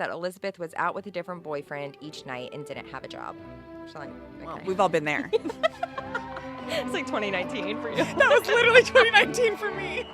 that Elizabeth was out with a different boyfriend each night and didn't have a job. So like, okay. Well, we've all been there. It's like 2019 for you. That was literally 2019 for me.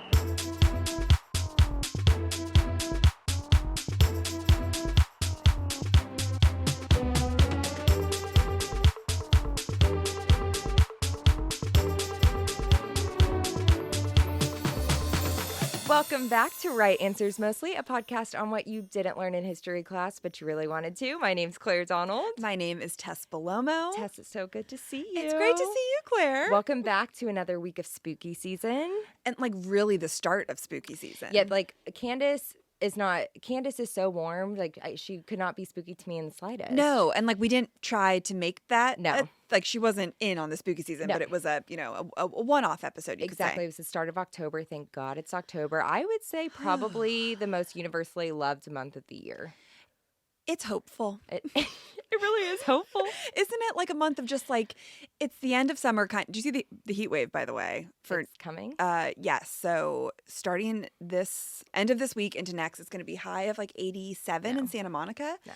Welcome back to Right Answers Mostly, a podcast on what you didn't learn in history class, but you really wanted to. My name's Claire Donald. My name is Tess Belomo. Tess, it's so good to see you. It's great to see you, Claire. Welcome back to another week of spooky season. And like really the start of spooky season. Yeah, like Candace is so warm. Like she could not be spooky to me in the slightest. No, and like we didn't try to make that. No. Like she wasn't in on the spooky season, but it was a one-off episode. Exactly. It was the start of October. Thank God it's October. I would say probably the most universally loved month of the year. It's hopeful. It really is hopeful. Isn't it like a month of just like, it's the end of summer. Do you see the heat wave, by the way? It's coming? Yes. So starting this end of this week into next, it's going to be high of like 87 in Santa Monica. No.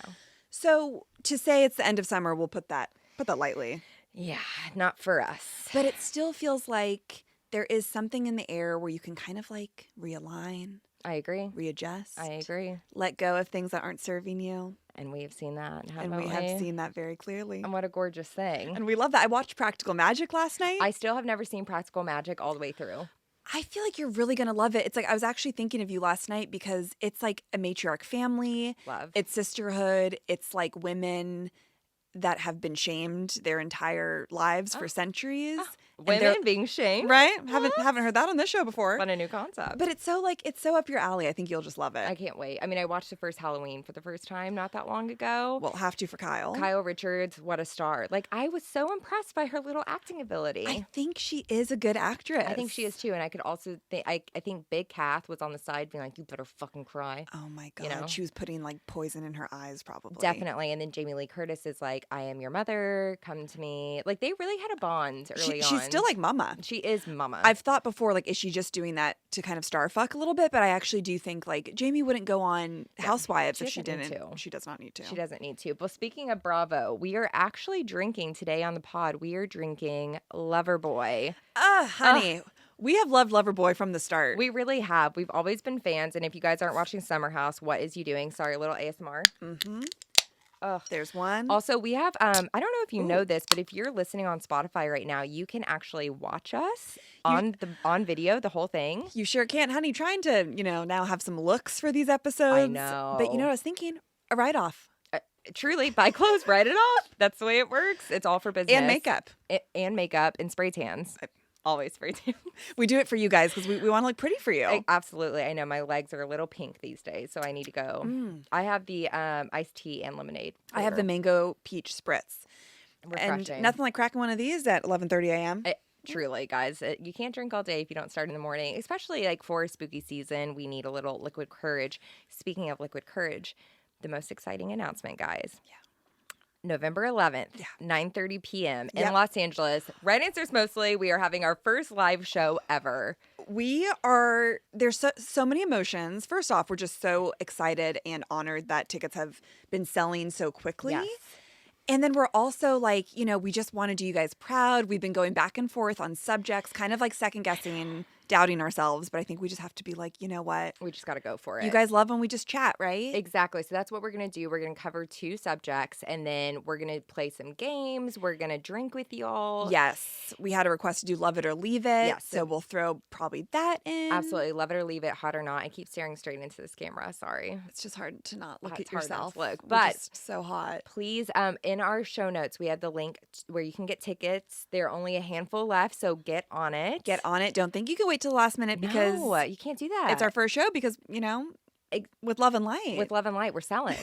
So to say it's the end of summer, we'll put that lightly. Yeah, not for us. But it still feels like there is something in the air where you can kind of like realign. I agree. Readjust. I agree. Let go of things that aren't serving you. And we have seen that. And we have seen that very clearly. And what a gorgeous thing. And we love that. I watched Practical Magic last night. I still have never seen Practical Magic all the way through. I feel like you're really going to love it. It's like I was actually thinking of you last night because it's like a matriarch family. Love. It's sisterhood. It's like women that have been shamed their entire lives for centuries. Women being shamed. Right? Haven't heard that on this show before. What a new concept. But it's so up your alley. I think you'll just love it. I can't wait. I mean, I watched the first Halloween for the first time not that long ago. Well, have to for Kyle. Kyle Richards, what a star. Like, I was so impressed by her little acting ability. I think she is a good actress. I think she is too. And I could also think, I think Big Kath was on the side being like, you better fucking cry. Oh my God. You know? She was putting like poison in her eyes probably. Definitely. And then Jamie Lee Curtis is like, I am your mother. Come to me. Like, they really had a bond early on. She's still like mama. She is mama. I've thought before, like, is she just doing that to kind of starfuck a little bit? But I actually do think, like, Jamie wouldn't go on Housewives if she didn't. She does not need to. She doesn't need to. But speaking of Bravo, we are actually drinking today on the pod. We are drinking Loverboy. Honey. We have loved Loverboy from the start. We really have. We've always been fans. And if you guys aren't watching Summer House, what is you doing? Sorry, a little ASMR. Mm-hmm. Oh, there's one. Also, we have, I don't know if you know this, but if you're listening on Spotify right now, you can actually watch us on video, the whole thing. You sure can, honey. Trying to, now have some looks for these episodes. I know. But you know what I was thinking? A write-off. Truly, buy clothes, write it off. That's the way it works. It's all for business. And makeup. And makeup and spray tans. Always spray tan. We do it for you guys because we want to look pretty for you. Absolutely. I know my legs are a little pink these days, so I need to go. I have the iced tea and lemonade flavor. I have the mango peach spritz. Refreshing. And nothing like cracking one of these at 11:30 a.m. Truly, guys. You can't drink all day if you don't start in the morning, especially like for spooky season. We need a little liquid courage. Speaking of liquid courage, the most exciting announcement, guys. Yeah. November 11th, 9:30 p.m. in Los Angeles. Right Answers Mostly. We are having our first live show ever. There's so many emotions. First off, we're just so excited and honored that tickets have been selling so quickly. Yes. And then we're also like, we just want to do you guys proud. We've been going back and forth on subjects, kind of like second guessing, doubting ourselves. But I think we just have to be like, you know what? We just got to go for it. You guys love when we just chat, right? Exactly. So that's what we're going to do. We're going to cover 2 subjects and then we're going to play some games. We're going to drink with y'all. Yes. We had a request to do Love It or Leave It. Yes. So we'll throw probably that in. Absolutely. Love it or leave it, hot or not. I keep staring straight into this camera. Sorry. It's just hard to not look It's at yourself. hard not to look. We're But just so hot. Please, in our show notes, we have the link where you can get tickets. There are only a handful left, so get on it. Get on it. Don't think you can wait till the last minute because you can't do that. It's our first show because, with Love and Light. With Love and Light, we're selling.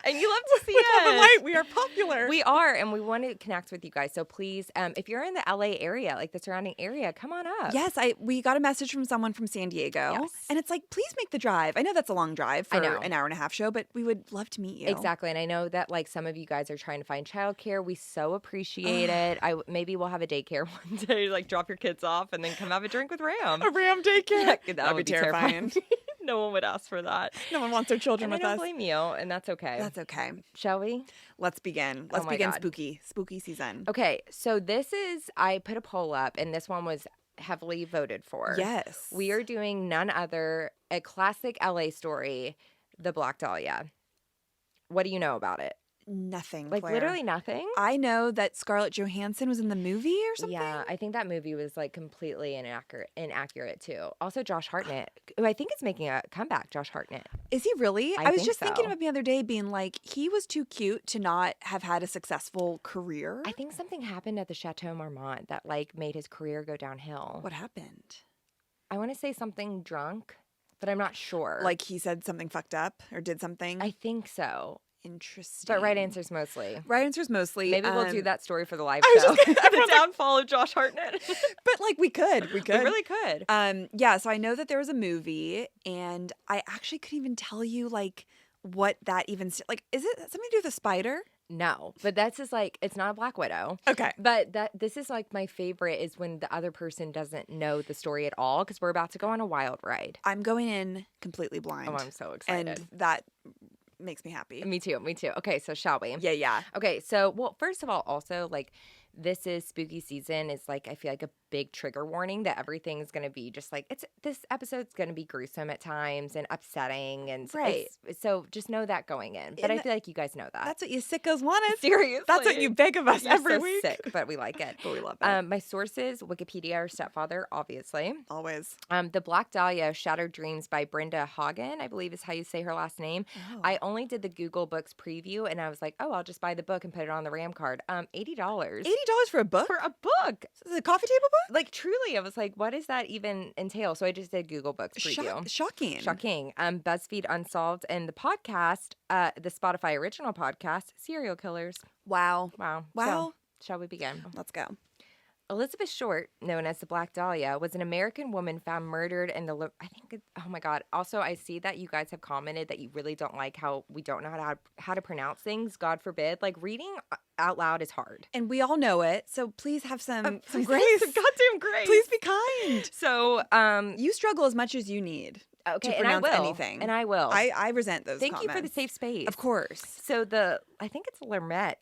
And you love to see With us. Love and Light, we are popular. We are, and we want to connect with you guys. So please, if you're in the LA area, like the surrounding area, come on up. Yes, we got a message from someone from San Diego. Yes. And it's like, please make the drive. I know that's a long drive for I know. an hour and a half show, but we would love to meet you. Exactly. And I know that like some of you guys are trying to find childcare. We so appreciate it. Maybe we'll have a daycare one day, like drop your kids off and then come have a drink with Ram. A Ram daycare? That would be terrifying. No one would ask for that. No one wants their children And with I don't us. blame you, and that's okay. That's okay. Shall we? Let's begin. Oh Let's my begin God. spooky season. Okay, so I put a poll up, and this one was heavily voted for. Yes. We are doing none other, a classic LA story, The Black Dahlia. What do you know about it? Nothing, Like Claire. literally nothing? I know that Scarlett Johansson was in the movie or something. Yeah, I think that movie was like completely inaccurate too. Also, Josh Hartnett, who I think is making a comeback. Josh Hartnett. Is he really? I I was think just thinking so. of him the other day being like, he was too cute to not have had a successful career. I think something happened at the Chateau Marmont that like made his career go downhill. What happened? I want to say something drunk, but I'm not sure. Like he said something fucked up or did something? I think so. Interesting. But right answers mostly. Right answers mostly. Maybe we'll do that story for the live I was show. just gonna- The downfall of Josh Hartnett. But like we could. We really could. Yeah, so I know that there was a movie and I actually couldn't even tell you like what that even like is it something to do with a spider? No, but that's just like, it's not a Black Widow. Okay. But this is like my favorite is when the other person doesn't know the story at all because we're about to go on a wild ride. I'm going in completely blind. Oh, I'm so excited. And that makes me happy. Me too. Okay, so shall we? Yeah. Okay, so, well, first of all, also, like, this is spooky season is like, I feel like a big trigger warning that everything's going to be just like, this episode's going to be gruesome at times and upsetting. And Right. So just know that going in. But I feel like you guys know that. That's what you sickos wanted. Seriously. That's what you beg of us You're every so week. sick, but we like it. But we love it. My sources, Wikipedia or Stepfather, obviously. Always. The Black Dahlia, Shattered Dreams by Brenda Hagen, I believe is how you say her last name. Oh. I only did the Google Books preview, and I was like, oh, I'll just buy the book and put it on the RAM card. $80. $80 for a book? For a book. Is it a coffee table book? Like, truly, I was like, what does that even entail? So I just did Google Books preview. Shocking. Shocking. BuzzFeed Unsolved and the podcast, the Spotify original podcast, Serial Killers. Wow. Wow. Wow. So, shall we begin? Let's go. Elizabeth Short, known as the Black Dahlia, was an American woman found murdered in the, oh my God. Also, I see that you guys have commented that you really don't like how we don't know how to pronounce things. God forbid. Like, reading out loud is hard. And we all know it, so please have some Please grace. have some goddamn grace. Please be kind. So, You struggle as much as you need okay, to and I pronounce will. anything. And I will. I resent those Thank comments. you for the safe space. Of course. So I think it's Limert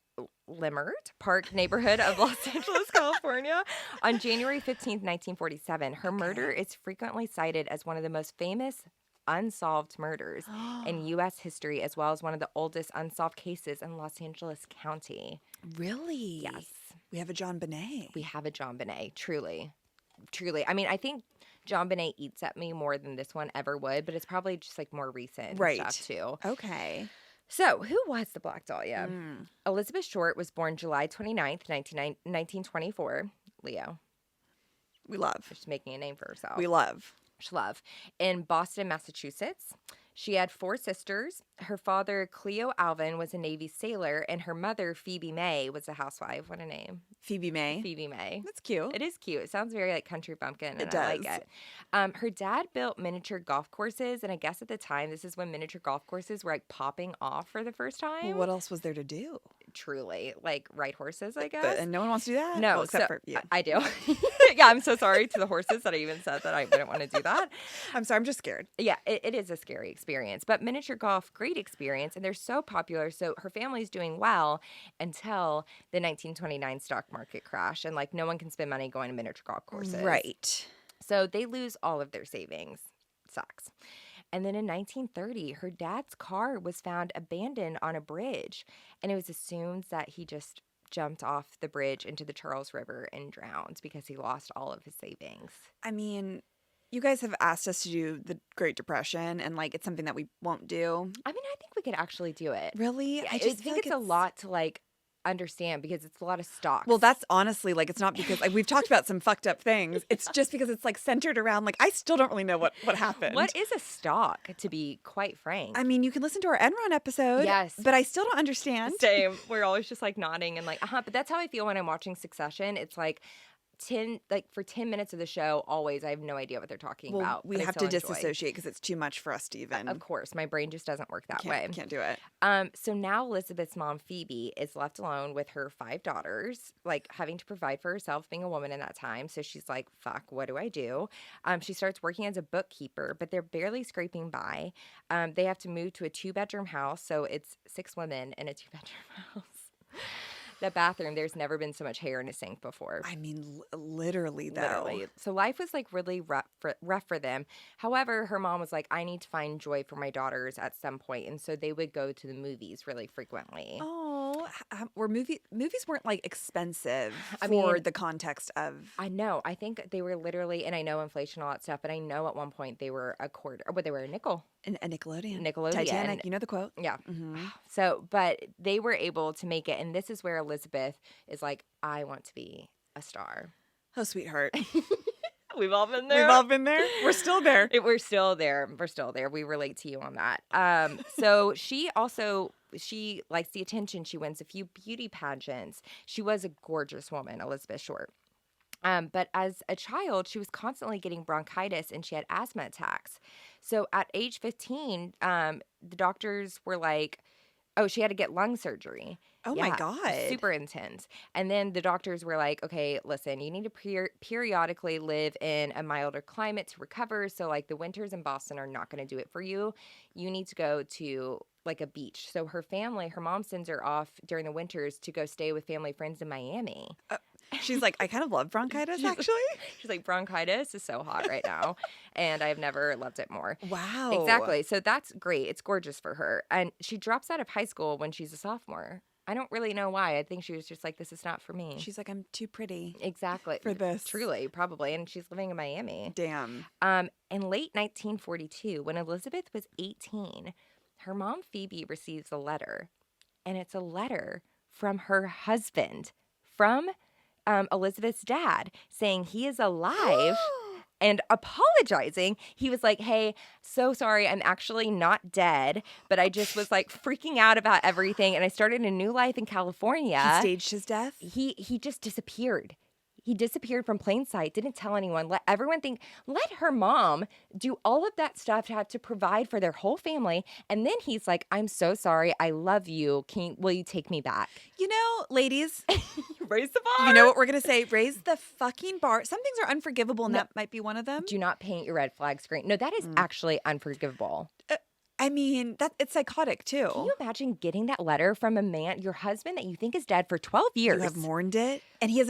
Park neighborhood of Los Angeles, California, on January 15th, 1947. Her murder is frequently cited as one of the most famous unsolved murders in U.S. history, as well as one of the oldest unsolved cases in Los Angeles County. Really? Yes. We have a John Bonet. We have a John Bonet, truly. I mean, I think John Bonet eats at me more than this one ever would, but it's probably just like more recent stuff too. Okay. So, who was the Black Dahlia? Elizabeth Short was born July 29th, 1924. Leo. We love. She's making a name for herself. We love. Schlove. In Boston, Massachusetts. She had 4 sisters. Her father, Cleo Alvin, was a Navy sailor, and her mother, Phoebe May, was a housewife. What a name. Phoebe May. Phoebe May. That's cute. It is cute. It sounds very like country bumpkin, and It I like does. it. Her dad built miniature golf courses, and I guess at the time, this is when miniature golf courses were like popping off for the first time. Well, what else was there to do? Truly, like ride horses, I guess. And no one wants to do that? No, Well, except so for you. I do. Yeah, I'm so sorry to the horses that I even said that I wouldn't want to do that. I'm sorry. I'm just scared. Yeah, it is a scary experience, but miniature golf, great experience, and they're so popular. So her family's doing well until the 1929 stock market crash, and like no one can spend money going to miniature golf courses. Right. So they lose all of their savings. Sucks. And then in 1930, her dad's car was found abandoned on a bridge, and it was assumed that he just jumped off the bridge into the Charles River and drowned because he lost all of his savings. I mean, you guys have asked us to do the Great Depression, and like it's something that we won't do. I mean, I think we could actually do it. Really? Yeah, I I just think feel like it's a lot to like understand because it's a lot of stocks. Well, that's honestly like it's not because like, we've talked about some fucked up things. It's just because it's like centered around like I still don't really know what happened. What is a stock, to be quite frank? I mean, you can listen to our Enron episode. Yes. But I still don't understand. Same. We're always just like nodding and like, but that's how I feel when I'm watching Succession. It's like for 10 minutes of the show, always, I have no idea what they're talking Well, about. we but I have still to enjoy. disassociate because it's too much for us to even. Of course, my brain just doesn't work that way. Can't do it. So now Elizabeth's mom, Phoebe, is left alone with her 5 daughters, like having to provide for herself, being a woman in that time. So she's like, fuck, what do I do? She starts working as a bookkeeper, but they're barely scraping by. They have to move to a 2-bedroom house. So it's 6 women in a 2-bedroom house. The bathroom, there's never been so much hair in a sink before. I mean, literally, though. Literally. So life was like really rough for them. However, her mom was like, I need to find joy for my daughters at some point. And so they would go to the movies really frequently. Oh, movies weren't like expensive I for mean, the context of. I know. I think they were literally, and I know inflation, all that stuff, but I know at one point they were a quarter, but they were a nickel. A Nickelodeon. Titanic. You know the quote? Yeah. Mm-hmm. So, but they were able to make it. And this is where Elizabeth is like, I want to be a star. Oh, sweetheart. We've all been there. We've all been there. We're still there. We're still there. We're still there. We relate to you on that. So she likes the attention. She wins a few beauty pageants. She was a gorgeous woman, Elizabeth Short. But as a child, she was constantly getting bronchitis and she had asthma attacks. So at age 15, the doctors were like, oh, she had to get lung surgery. Oh, my God. Super intense. And then the doctors were like, okay, listen, you need to periodically live in a milder climate to recover. So like the winters in Boston are not going to do it for you. You need to go to like a beach. So her mom sends her off during the winters to go stay with family friends in Miami. She's like, I kind of love bronchitis, actually. She's like, bronchitis is so hot right now, and I've never loved it more. Wow. Exactly. So that's great. It's gorgeous for her. And she drops out of high school when she's a sophomore. I don't really know why. I think she was just like, this is not for me. She's like, I'm too pretty. Exactly. For this. Truly, probably. And she's living in Miami. Damn. In late 1942, when Elizabeth was 18, her mom, Phoebe, receives a letter. And it's a letter from her husband, from Elizabeth's dad, saying he is alive and apologizing. He was like, hey, so sorry, I'm actually not dead, but I just was like freaking out about everything, and I started a new life in California. He staged his death? He just disappeared. He disappeared from plain sight, didn't tell anyone, let everyone think, let her mom do all of that stuff to have to provide for their whole family. And then he's like, I'm so sorry. I love you. Will you take me back? You know, ladies, raise the bar. You know what we're going to say? Raise the fucking bar. Some things are unforgivable, and that might be one of them. Do not paint your red flag screen. No, that is actually unforgivable. I mean, it's psychotic, too. Can you imagine getting that letter from a man, your husband that you think is dead for 12 years? You have mourned it. And he's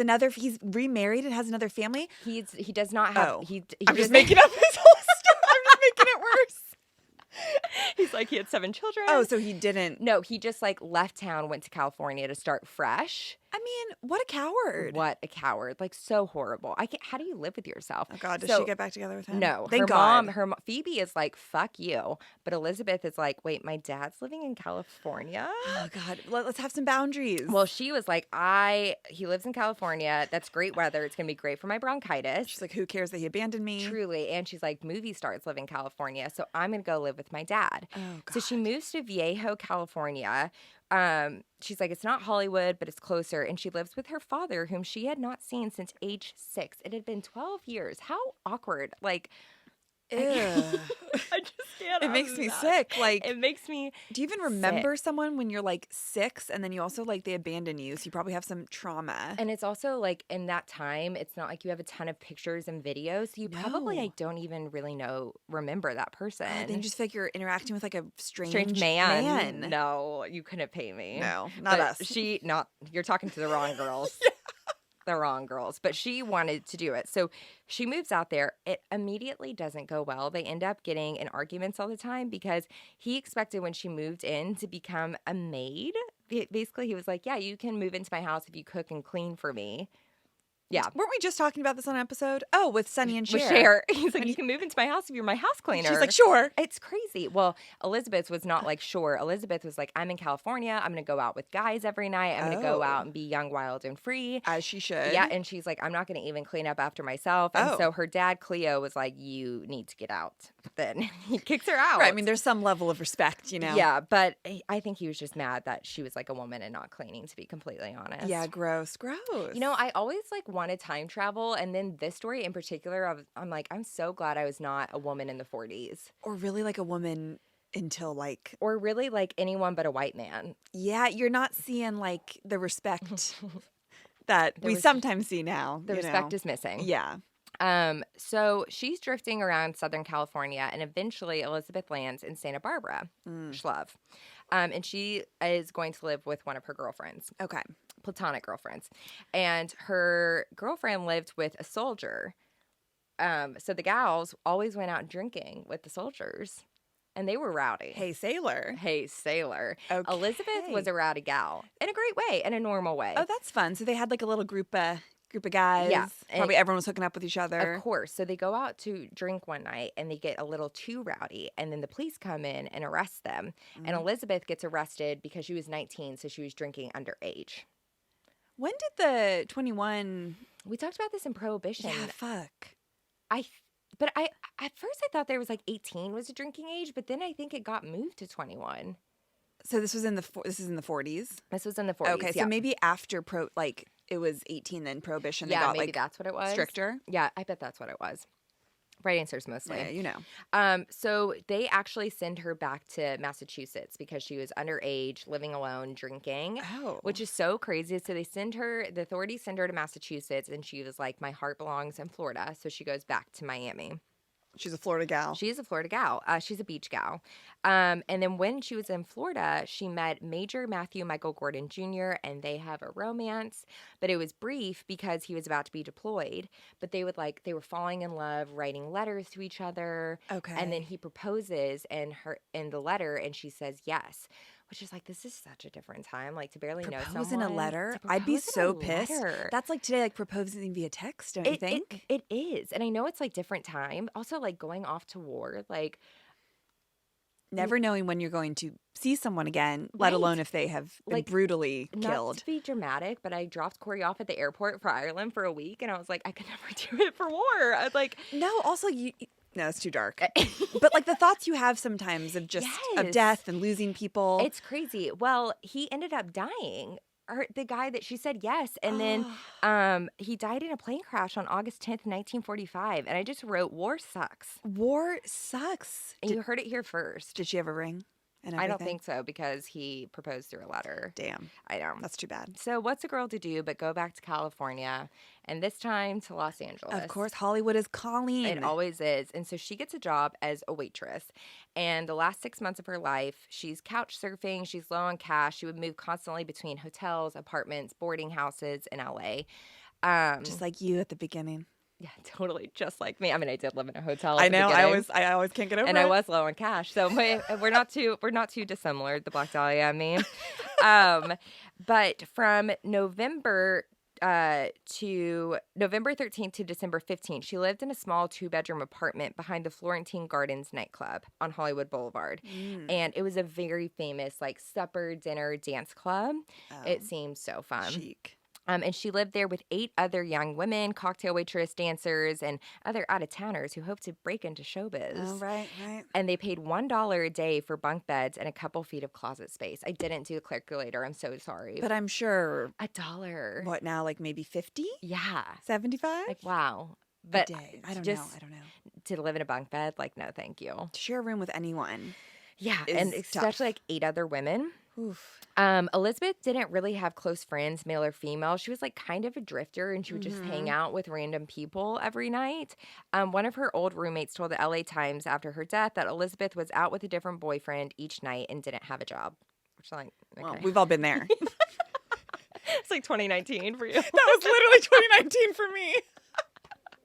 remarried and has another family? He does not have. I'm just making up his whole story. I'm just making it worse. He's like, he had 7 children. Oh, so he didn't. No, he just like left town, went to California to start fresh. I mean, what a coward. What a coward. Like, so horrible. How do you live with yourself? Oh, God. Does she get back together with him? No. Thank God. Phoebe is like, fuck you. But Elizabeth is like, wait, my dad's living in California? Oh, God. Let's have some boundaries. Well, she was like, he lives in California. That's great weather. It's going to be great for my bronchitis. She's like, who cares that he abandoned me? Truly. And she's like, movie stars live in California, so I'm going to go live with my dad. Oh, God. So she moves to Viejo, California. She's like, it's not Hollywood, but it's closer. And she lives with her father, whom she had not seen since age 6. It had been 12 years. How awkward. Like, Ew. I just can't. It makes me sick. Like, it makes me. Do you even remember someone when you're like 6 and then you also like they abandon you? So you probably have some trauma. And it's also like in that time, it's not like you have a ton of pictures and videos. So you probably like don't even really remember that person. Then you just feel like you're interacting with like a strange man. No, you couldn't pay me. No, not us. You're talking to the wrong girls. Yeah. The wrong girls, but she wanted to do it. So she moves out there. It immediately doesn't go well. They end up getting in arguments all the time because he expected when she moved in to become a maid. Basically, he was like, yeah, you can move into my house if you cook and clean for me. Yeah. Weren't we just talking about this on an episode? Oh, with Sunny and Cher. With Cher. He's like, you can move into my house if you're my house cleaner. She's like, sure. It's crazy. Well, Elizabeth was not like, sure. Elizabeth was like, I'm in California. I'm going to go out with guys every night. I'm going to go out and be young, wild, and free. As she should. Yeah. And she's like, I'm not going to even clean up after myself. And so her dad, Cleo, was like, you need to get out. Then he kicks her out. Right. I mean, there's some level of respect, you know? Yeah. But I think he was just mad that she was like a woman and not cleaning, to be completely honest. Yeah. Gross. You know, I always like want to time travel. And then this story in particular, I'm like, I'm so glad I was not a woman in the 40s. Or really like a woman until like. Or really like anyone but a white man. Yeah, you're not seeing like the respect that we sometimes see now. The respect is missing. Yeah. So she's drifting around Southern California, and eventually Elizabeth lands in Santa Barbara, Schlove. And she is going to live with one of her girlfriends. Okay. Platonic girlfriends. And her girlfriend lived with a soldier. So the gals always went out drinking with the soldiers. And they were rowdy. Hey, sailor. Hey, sailor. Okay. Elizabeth was a rowdy gal in a great way, in a normal way. Oh, that's fun. So they had like a little group of guys. Yeah. Probably everyone was hooking up with each other. Of course. So they go out to drink one night and they get a little too rowdy. And then the police come in and arrest them. And Elizabeth gets arrested because she was 19, so she was drinking underage. When did the 21... We talked about this in Prohibition. Yeah, fuck. But at first I thought there was like 18 was a drinking age, but then I think it got moved to 21. So this was in the 40s? This was in the 40s. Okay, so maybe after it was 18 then Prohibition. Yeah, they got maybe like that's what it was. Stricter? Yeah, I bet that's what it was. Right answers mostly. Yeah, you know. So they actually send her back to Massachusetts because she was underage, living alone, drinking. Oh. Which is so crazy. So the authorities send her to Massachusetts, and she was like, my heart belongs in Florida. So she goes back to Miami. She's a Florida gal. She is a Florida gal. She's a beach gal. And then when she was in Florida, she met Major Matthew Michael Gordon Jr., and they have a romance. But it was brief because he was about to be deployed. But they were falling in love, writing letters to each other. Okay. And then he proposes in the letter, and she says yes. Which is like, this is such a different time, like to barely know someone. Propose in a letter? I'd be so pissed. That's like today, like proposing via text, don't you think? It is. And I know it's like different time. Also, like going off to war, like. Never knowing when you're going to see someone again, let alone if they have been brutally killed. Not to be dramatic, but I dropped Corey off at the airport for Ireland for a week, and I was like, I could never do it for war. I was like. No, also No, it's too dark. But like the thoughts you have sometimes of just of death and losing people. It's crazy. Well, he ended up dying. The guy that she said yes. And then he died in a plane crash on August 10th, 1945. And I just wrote, war sucks. War sucks. And you heard it here first. Did she have a ring? I don't think so because he proposed through a letter. Damn. I know. That's too bad. So what's a girl to do but go back to California, and this time to Los Angeles? Of course, Hollywood is calling. It always is. And so she gets a job as a waitress. And the last 6 months of her life, she's couch surfing. She's low on cash. She would move constantly between hotels, apartments, boarding houses in LA. Just like you at the beginning. Yeah, totally. Just like me. I mean, I did live in a hotel. I know. I always can't get over and it. I was low on cash, so we're not too dissimilar. The Black Dahlia and me. But from November to November 13th to December 15th, she lived in a small 2-bedroom apartment behind the Florentine Gardens nightclub on Hollywood Boulevard. And it was a very famous like supper, dinner, dance club. It seemed so fun. Chic. And she lived there with 8 other young women, cocktail waitress, dancers, and other out-of-towners who hoped to break into showbiz. Oh, right. And they paid $1 a day for bunk beds and a couple feet of closet space. I didn't do the calculator. I'm so sorry. But I'm sure. $1. What now, like maybe 50? Yeah. 75? Like, wow. But a day. I don't know. To live in a bunk bed, like, no, thank you. To share a room with anyone. Yeah, and especially like 8 other women. Oof. Elizabeth didn't really have close friends, male or female. She was like kind of a drifter, and she would just hang out with random people every night. One of her old roommates told the LA Times after her death that Elizabeth was out with a different boyfriend each night and didn't have a job. Which I'm like, okay. Well, we've all been there. It's like 2019 for you. That was literally 2019 for me.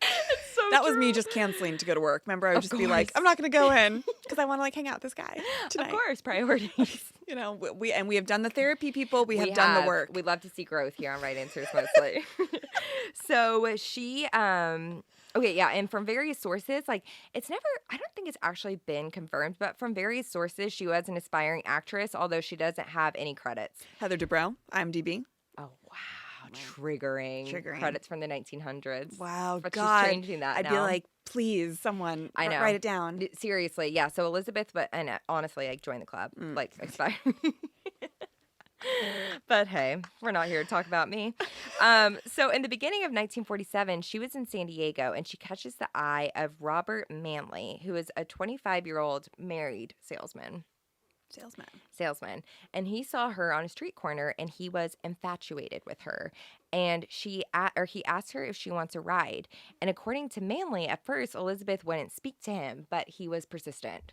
It's so that true. was me just canceling to go to work. Remember, I would just be like, I'm not going to go in because I want to like hang out with this guy tonight. Of course, priorities. You know, we have done the therapy, people. We have done the work. We love to see growth here on Right Answers mostly. So she, okay, yeah, and from various sources, like I don't think it's actually been confirmed, but from various sources, she was an aspiring actress, although she doesn't have any credits. Heather Dubrow, IMDb. Oh, wow. Triggering credits from the 1900s. Wow, but God. She's changing that I'd now. be like, please, someone, I know. write it down. Seriously, yeah. So Elizabeth, and honestly, like join the club, like expire. But hey, we're not here to talk about me. So in the beginning of 1947, she was in San Diego and she catches the eye of Robert Manley, who is a 25-year-old married salesman. And he saw her on a street corner and he was infatuated with her. And he asked her if she wants a ride. And according to Manley, at first, Elizabeth wouldn't speak to him, but he was persistent.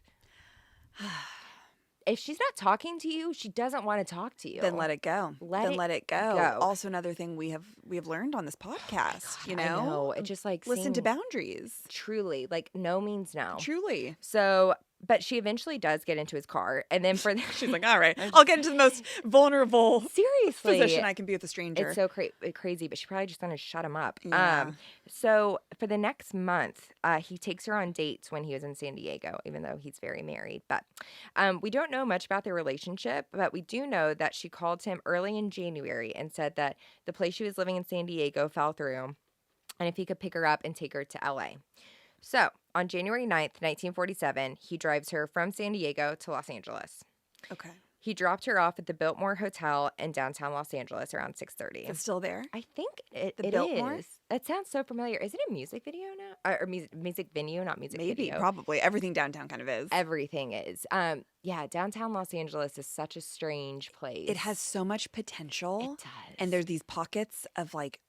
If she's not talking to you, she doesn't want to talk to you. Then let it go. Let it go. go. Also, another thing we have learned on this podcast. God, I know. It just like listen to boundaries. Truly, like no means no. Truly. So, but she eventually does get into his car, and then she's like, "All right, I'll get into the most vulnerable seriously position I can be with a stranger." It's so crazy, but she probably just gonna shut him up. Yeah. So for the next month, he takes her on dates when he was in San Diego, even though he's very married. But we don't know much about their relationship, but we do know that she called him early in January and said that the place she was living in San Diego fell through, and if he could pick her up and take her to LA. So, on January 9th, 1947, he drives her from San Diego to Los Angeles. Okay. He dropped her off at the Biltmore Hotel in downtown Los Angeles around 6:30. It's still there? I think it Biltmore? is. That sounds so familiar. Is it a music video now? Or music venue, not music Maybe, video? probably. Everything downtown kind of is. Everything is. Yeah, downtown Los Angeles is such a strange place. It has so much potential. It does. And there's these pockets of like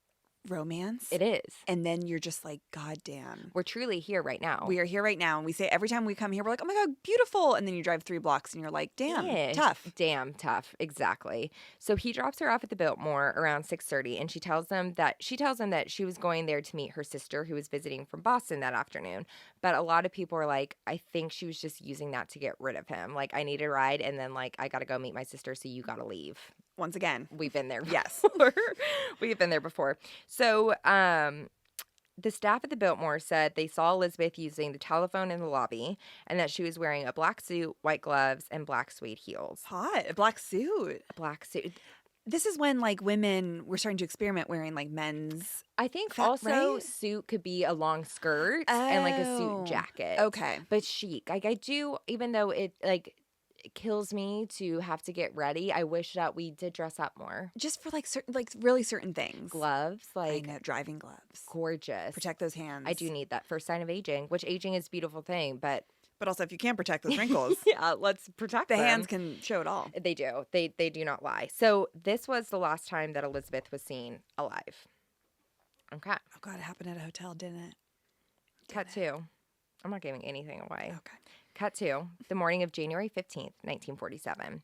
romance. It is. And then you're just like, God damn. We're truly here right now. We are here right now. And we say every time we come here, we're like, oh my God, beautiful. And then you drive 3 blocks and you're like, damn, tough. Damn tough. Exactly. So he drops her off at the Biltmore around 6:30, and she tells him that she was going there to meet her sister who was visiting from Boston that afternoon. But a lot of people are like, I think she was just using that to get rid of him. Like, I need a ride, and then like I gotta go meet my sister, so you gotta leave. Once again, we've been there. Yes. We've been there before. So the staff at the Biltmore said they saw Elizabeth using the telephone in the lobby and that she was wearing a black suit, white gloves, and black suede heels. Hot. A black suit. A black suit. This is when like women were starting to experiment wearing like men's. I think also suit could be a long skirt and like a suit jacket. Okay. But chic. Like I do, even though it like it kills me to have to get ready, I wish that we did dress up more. Just for like certain, like really certain things. Gloves, like I know, driving gloves. Gorgeous. Protect those hands. I do need that first sign of aging, which aging is a beautiful thing, but also if you can't protect those wrinkles, yeah, let's protect them. The hands can show it all. They do. They do not lie. So this was the last time that Elizabeth was seen alive. Okay. Oh God, it happened at a hotel, didn't it? Cut to. I'm not giving anything away. Okay. Cut to the morning of January 15th, 1947.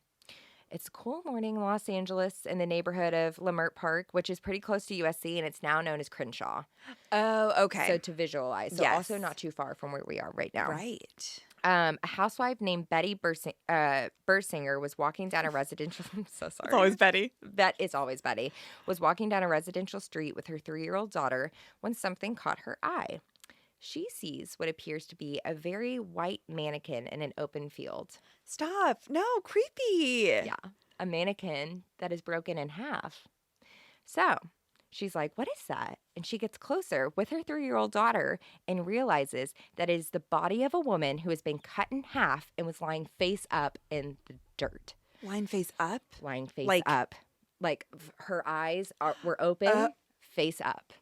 It's a cool morning in Los Angeles in the neighborhood of Leimert Park, which is pretty close to USC, and it's now known as Crenshaw. Oh, okay. So to visualize. So also not too far from where we are right now. Right. A housewife named Betty Bersinger was walking down a residential. I'm so sorry. It's always Betty. It's always Betty. Was walking down a residential street with her 3-year-old daughter when something caught her eye. She sees what appears to be a very white mannequin in an open field. Stop. No, creepy. Yeah. A mannequin that is broken in half. So she's like, what is that? And she gets closer with her 3-year-old daughter and realizes that it is the body of a woman who has been cut in half and was lying face up in the dirt. Lying face up? Lying face up. Like her eyes were open, face up.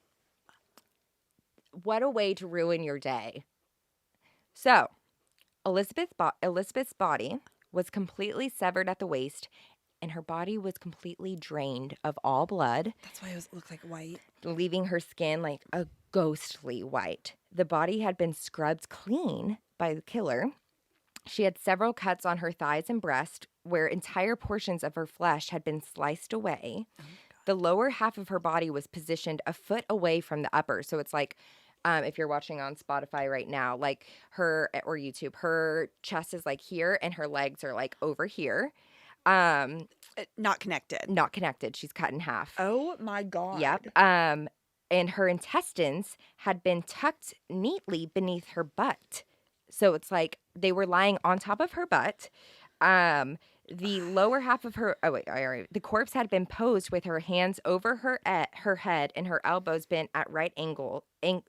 What a way to ruin your day. So, Elizabeth's body was completely severed at the waist, and her body was completely drained of all blood. That's why it looked like white. Leaving her skin like a ghostly white. The body had been scrubbed clean by the killer. She had several cuts on her thighs and breast where entire portions of her flesh had been sliced away. Oh, the lower half of her body was positioned a foot away from the upper. So it's like, if you're watching on Spotify right now, like her or YouTube, her chest is like here and her legs are like over here. Not connected. Not connected. She's cut in half. Oh my God. Yep. And her intestines had been tucked neatly beneath her butt. So it's like they were lying on top of her butt. The lower half of her, the corpse had been posed with her hands over her head and her elbows bent at right angles, and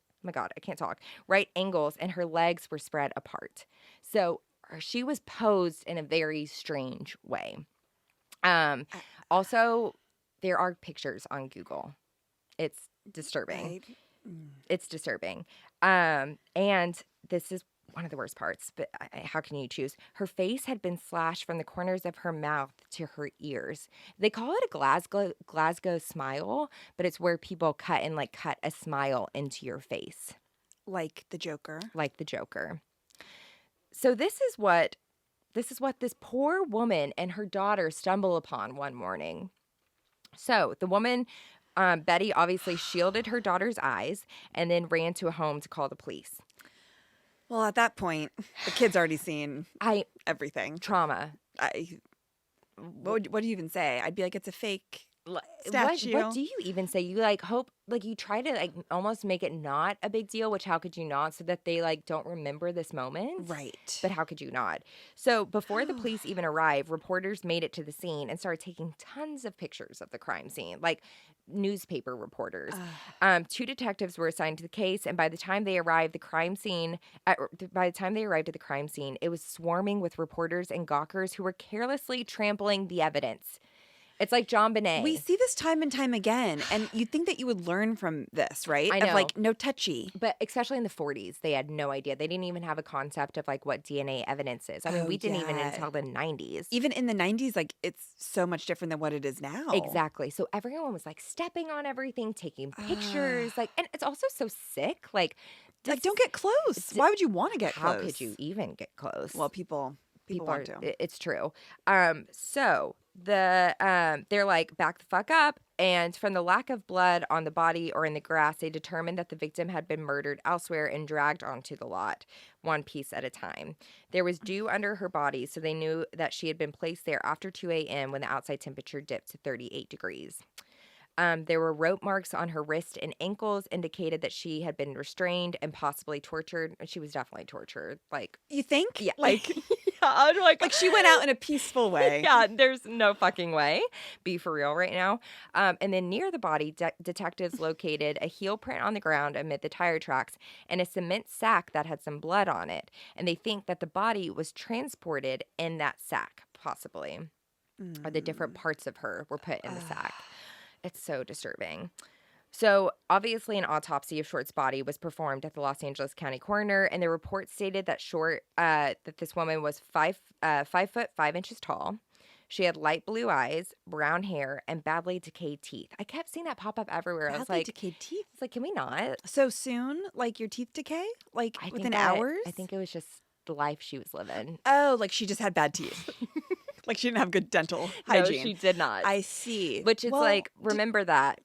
her legs were spread apart. So she was posed in a very strange way. Also, there are pictures on Google. It's disturbing. It's disturbing. And this is one of the worst parts, but how can you choose? Her face had been slashed from the corners of her mouth to her ears. They call it a Glasgow smile, but it's where people cut a smile into your face. Like the Joker. Like the Joker. So this is what this poor woman and her daughter stumble upon one morning. So the woman, Betty, obviously shielded her daughter's eyes and then ran to a home to call the police. Well, at that point, the kid's already seen everything. Trauma. What do you even say? I'd be like, it's a fake statue. What do you even say? You hope, you try to almost make it not a big deal, which how could you not, so that they don't remember this moment? Right. But how could you not? So before the police even arrived, reporters made it to the scene and started taking tons of pictures of the crime scene, newspaper reporters. 2 detectives were assigned to the case, and by the time they arrived at the crime scene, it was swarming with reporters and gawkers who were carelessly trampling the evidence. It's like JonBenet. We see this time and time again, and you'd think that you would learn from this, right? I know. Of no touchy. But especially in the 40s, they had no idea. They didn't even have a concept of what DNA evidence is. I mean, we didn't even until the 90s. Even in the 90s, it's so much different than what it is now. Exactly. So everyone was stepping on everything, taking pictures, and it's also so sick. Don't get close. Why would you want to get close? How could you even get close? Well, people want to. It's true. So they're back the fuck up, and from the lack of blood on the body or in the grass, they determined that the victim had been murdered elsewhere and dragged onto the lot, one piece at a time. There was dew under her body, so they knew that she had been placed there after 2 a.m. when the outside temperature dipped to 38 degrees. There were rope marks on her wrist and ankles, indicated that she had been restrained and possibly tortured. And she was definitely tortured. You think? Yeah. Yeah, she went out in a peaceful way. Yeah, there's no fucking way. Be for real right now. And then near the body, detectives located a heel print on the ground amid the tire tracks and a cement sack that had some blood on it. And they think that the body was transported in that sack, possibly. Or the different parts of her were put in the sack. It's so disturbing. So, obviously, an autopsy of Short's body was performed at the Los Angeles County Coroner, and the report stated that that this woman was 5 foot 5 inches tall. She had light blue eyes, brown hair, and badly decayed teeth. I kept seeing that pop up everywhere. I was like, decayed teeth? It's can we not? So soon? Your teeth decay? Within hours? I think it was just the life she was living. Oh, she just had bad teeth. She didn't have good dental hygiene. No, she did not. I see. Which is remember that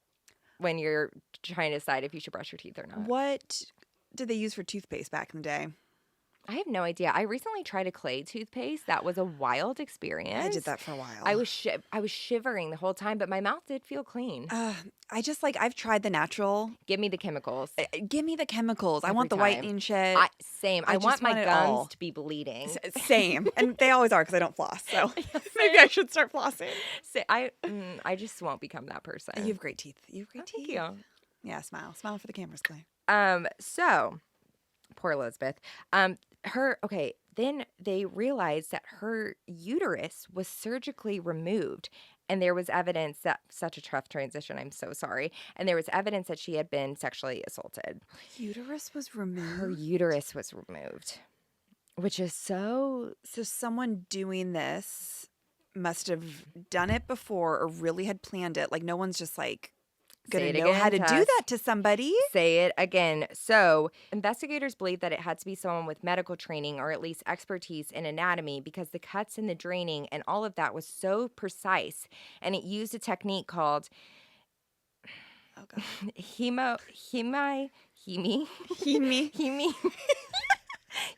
when you're trying to decide if you should brush your teeth or not. What did they use for toothpaste back in the day? I have no idea. I recently tried a clay toothpaste. That was a wild experience. I did that for a while. I was shivering the whole time, but my mouth did feel clean. I just I've tried the natural. Give me the chemicals. Give me the chemicals. I want the whitening shit. Same. I want my gums to be bleeding. Same. And they always are because I don't floss. So maybe I should start flossing. I just won't become that person. You have great teeth. You have great teeth. Thank you. Yeah, smile. Smile for the cameras, Clay. So poor Elizabeth. Then they realized that her uterus was surgically removed, and there was evidence that such a tough transition. I'm so sorry. And there was evidence that she had been sexually assaulted. Her uterus was removed. Her uterus was removed, which is so someone doing this must have done it before or really had planned it. No one's just gonna know how to do that to somebody. Say it again. So investigators believe that it had to be someone with medical training or at least expertise in anatomy, because the cuts and the draining and all of that was so precise, and it used a technique called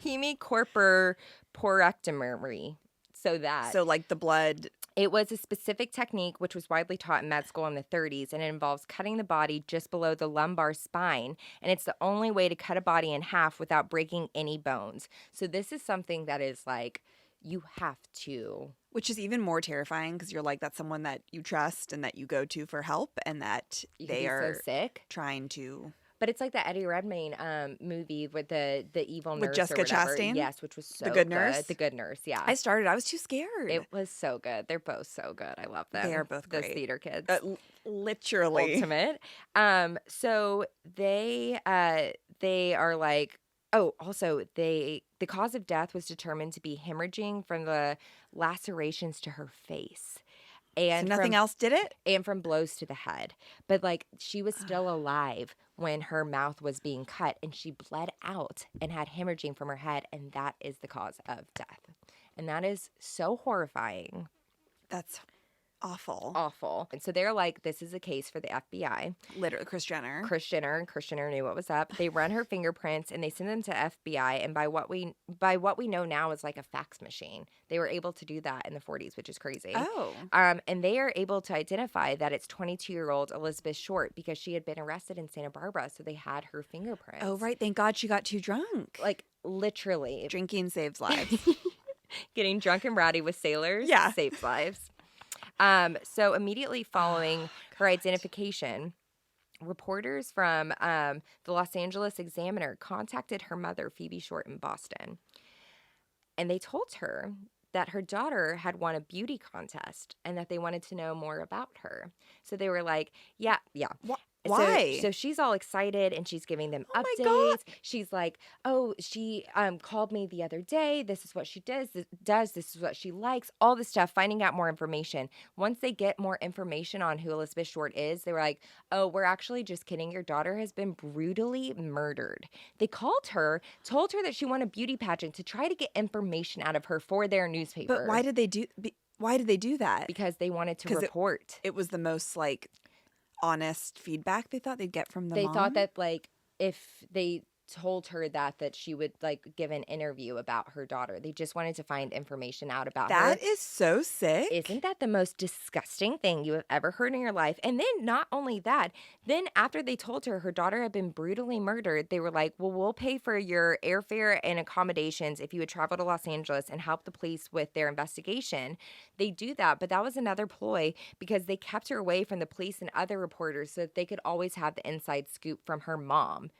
hemicorporectomy. So the blood. It was a specific technique which was widely taught in med school in the 30s, and it involves cutting the body just below the lumbar spine, and it's the only way to cut a body in half without breaking any bones. So this is something that is you have to. Which is even more terrifying because you're that's someone that you trust and that you go to for help, and that they are so sick. Trying to But it's like the Eddie Redmayne movie with the evil nurse With Jessica or whatever. Chastain? Yes, which was so The Good Nurse? The Good Nurse, yeah. I was too scared. It was so good. They're both so good. I love them. They are both Those great. theater kids. Literally. Ultimate. So they are like, oh, also the cause of death was determined to be hemorrhaging from the lacerations to her face. And so nothing else did it? And from blows to the head. But like she was still alive when her mouth was being cut, and she bled out and had hemorrhaging from her head, and that is the cause of death. And that is so horrifying. That's awful. Awful. And so they're like, this is a case for the FBI. Literally, Kris Jenner. Kris Jenner knew what was up. They run her fingerprints and they send them to FBI. And by what we know now is like a fax machine. They were able to do that in the 40s, which is crazy. Oh. And they are able to identify that it's 22-year-old Elizabeth Short because she had been arrested in Santa Barbara. So they had her fingerprints. Oh, right. Thank God she got too drunk. Like literally. Drinking saves lives. Getting drunk and rowdy with sailors saves lives. So immediately following her identification, reporters from the Los Angeles Examiner contacted her mother, Phoebe Short, in Boston. And they told her that her daughter had won a beauty contest and that they wanted to know more about her. So they were like, yeah. Why? So she's all excited and she's giving them Oh updates. my God. She's like, oh, she called me the other day. This is what she does. This is what she likes. All this stuff, finding out more information. Once they get more information on who Elizabeth Short is, they were like, oh, we're actually just kidding. Your daughter has been brutally murdered. They called her, told her that she won a beauty pageant to try to get information out of her for their newspaper. But why did they do that? Because they wanted to report. It was the most like honest feedback they thought they'd get from the mom? They thought that like if they told her that she would like give an interview about her daughter. They just wanted to find information out about her. That is so sick. Isn't that the most disgusting thing you have ever heard in your life? And then not only that, then after they told her daughter had been brutally murdered, they were like, well, we'll pay for your airfare and accommodations if you would travel to Los Angeles and help the police with their investigation. They do that, but that was another ploy because they kept her away from the police and other reporters so that they could always have the inside scoop from her mom.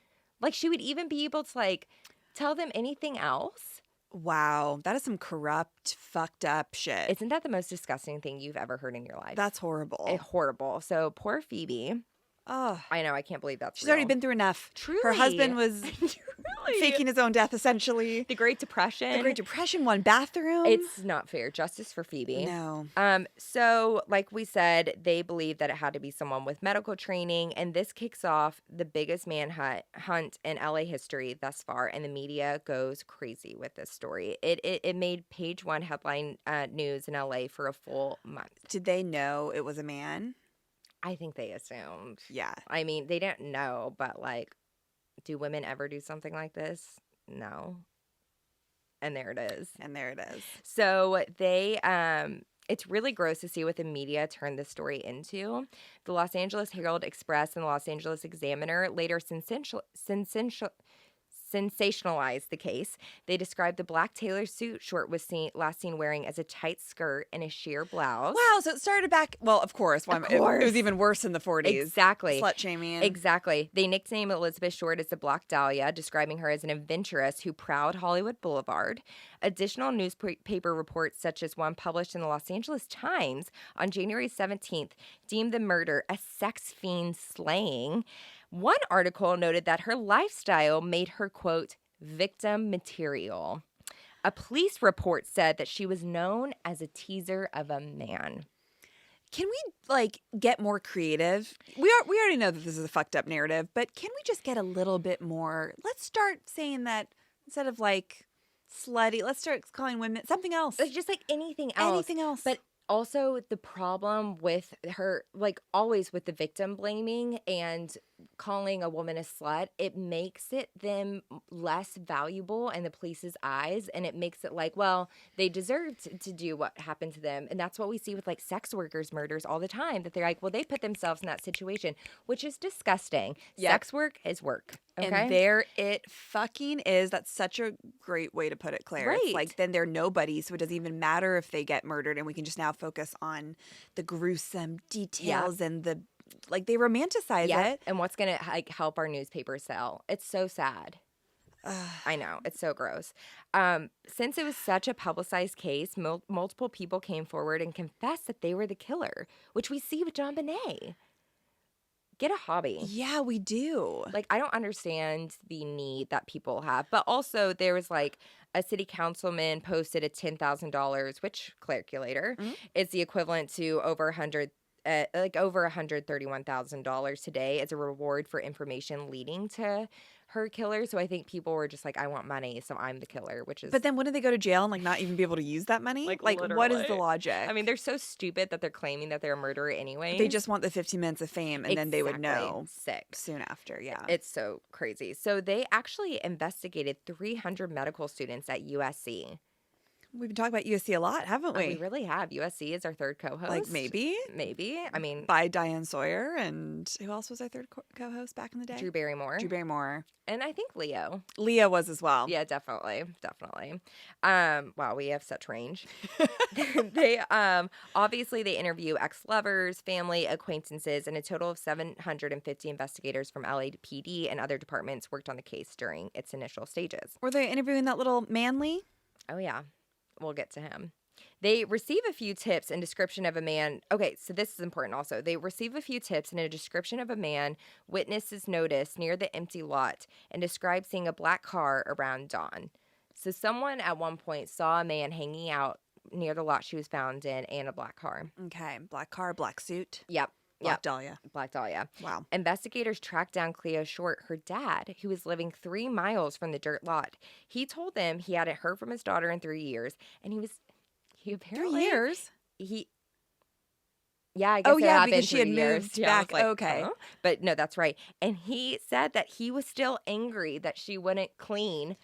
Like, she would even be able to, like, tell them anything else. Wow. That is some corrupt, fucked up shit. Isn't that the most disgusting thing you've ever heard in your life? That's horrible. Horrible. So, poor Phoebe. Oh. I know. I can't believe that's She's real. already been through enough. Truly. Her husband was faking his own death, essentially. The Great Depression. The Great Depression, one bathroom. It's not fair. Justice for Phoebe. No. So, like we said, they believe that it had to be someone with medical training, and this kicks off the biggest manhunt in LA history thus far, and the media goes crazy with this story. It made page one headline news in LA for a full month. Did they know it was a man? I think they assumed. Yeah. I mean, they didn't know, but like, do women ever do something like this? No. And there it is. So they, it's really gross to see what the media turned this story into. The Los Angeles Herald Express and the Los Angeles Examiner later sensationalized the case. They described the black tailor suit Short was last seen wearing as a tight skirt and a sheer blouse. Wow, so it started back, well, of course. It was even worse in the 40s. Exactly. Slut shaming. Exactly. They nicknamed Elizabeth Short as the Black Dahlia, describing her as an adventuress who prowled Hollywood Boulevard. Additional newspaper reports, such as one published in the Los Angeles Times on January 17th, deemed the murder a sex fiend slaying. One article noted that her lifestyle made her, quote, victim material. A police report said that she was known as a teaser of a man. Can we, like, get more creative? We already know that this is a fucked up narrative, but can we just get a little bit more? Let's start saying that instead of, like, slutty, let's start calling women something else. It's just like anything else. Anything else. But also the problem with her, like always with the victim blaming and calling a woman a slut, it makes it them less valuable in the police's eyes, and it makes it like, well, they deserve to do what happened to them. And that's what we see with like sex workers murders all the time, that they're like, well, they put themselves in that situation, which is disgusting. Yep. Sex work is work. Okay? And there it fucking is. That's such a great way to put it, Claire. Right. It's like then they're nobody, so it doesn't even matter if they get murdered, and we can just now focus on the gruesome details and the like they romanticize it. And what's going to like help our newspaper sell? It's so sad. I know. It's so gross. Since it was such a publicized case, multiple people came forward and confessed that they were the killer, which we see with John Bonet. Get a hobby. Yeah, we do. Like, I don't understand the need that people have. But also, there was like a city councilman posted a $10,000, which calculator is the equivalent to over $131,000 today as a reward for information leading to her killer. So I think people were just like, I want money, so I'm the killer, which is... But then wouldn't they go to jail and like not even be able to use that money? Like what is the literally. logic? I mean, they're so stupid that they're claiming that they're a murderer anyway. They just want the 15 minutes of fame and then they would know Sick. soon after. Yeah. It's so crazy. So they actually investigated 300 medical students at USC. We've been talking about USC a lot, haven't we? We really have. USC is our third co-host. Like maybe. I mean, by Diane Sawyer, and who else was our third co-host back in the day? Drew Barrymore. And I think Leo. Leah was as well. Yeah, definitely. Wow, we have such range. They obviously they interview ex-lovers, family, acquaintances, and a total of 750 investigators from LAPD and other departments worked on the case during its initial stages. Were they interviewing that little Manly? Oh yeah. We'll get to him. They receive a few tips and description of a man. Okay, so this is important also. They receive a few tips and a description of a man witnesses noticed near the empty lot and described seeing a black car around dawn. So someone at one point saw a man hanging out near the lot she was found in and a black car. Okay, black car, black suit. Yep. Black Dahlia. Black Dahlia. Wow. Investigators tracked down Cleo Short, her dad, who was living 3 miles from the dirt lot. He told them he hadn't heard from his daughter in 3 years, and he apparently 3 years. Yeah, I guess it had because been she had 3 years. moved Yeah, I was back. like, Okay, huh? But no, that's right. And he said that he was still angry that she wouldn't clean,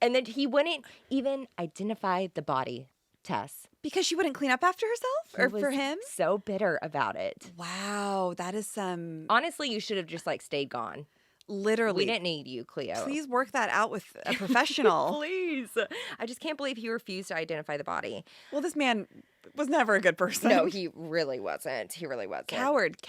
and that he wouldn't even identify the body. Tess. Because she wouldn't clean up after herself? Or for him? So bitter about it. Wow, that is some... Honestly, you should have just like stayed gone. Literally. We didn't need you, Cleo. Please work that out with a professional. Please. I just can't believe he refused to identify the body. Well, this man was never a good person. No, he really wasn't. Coward.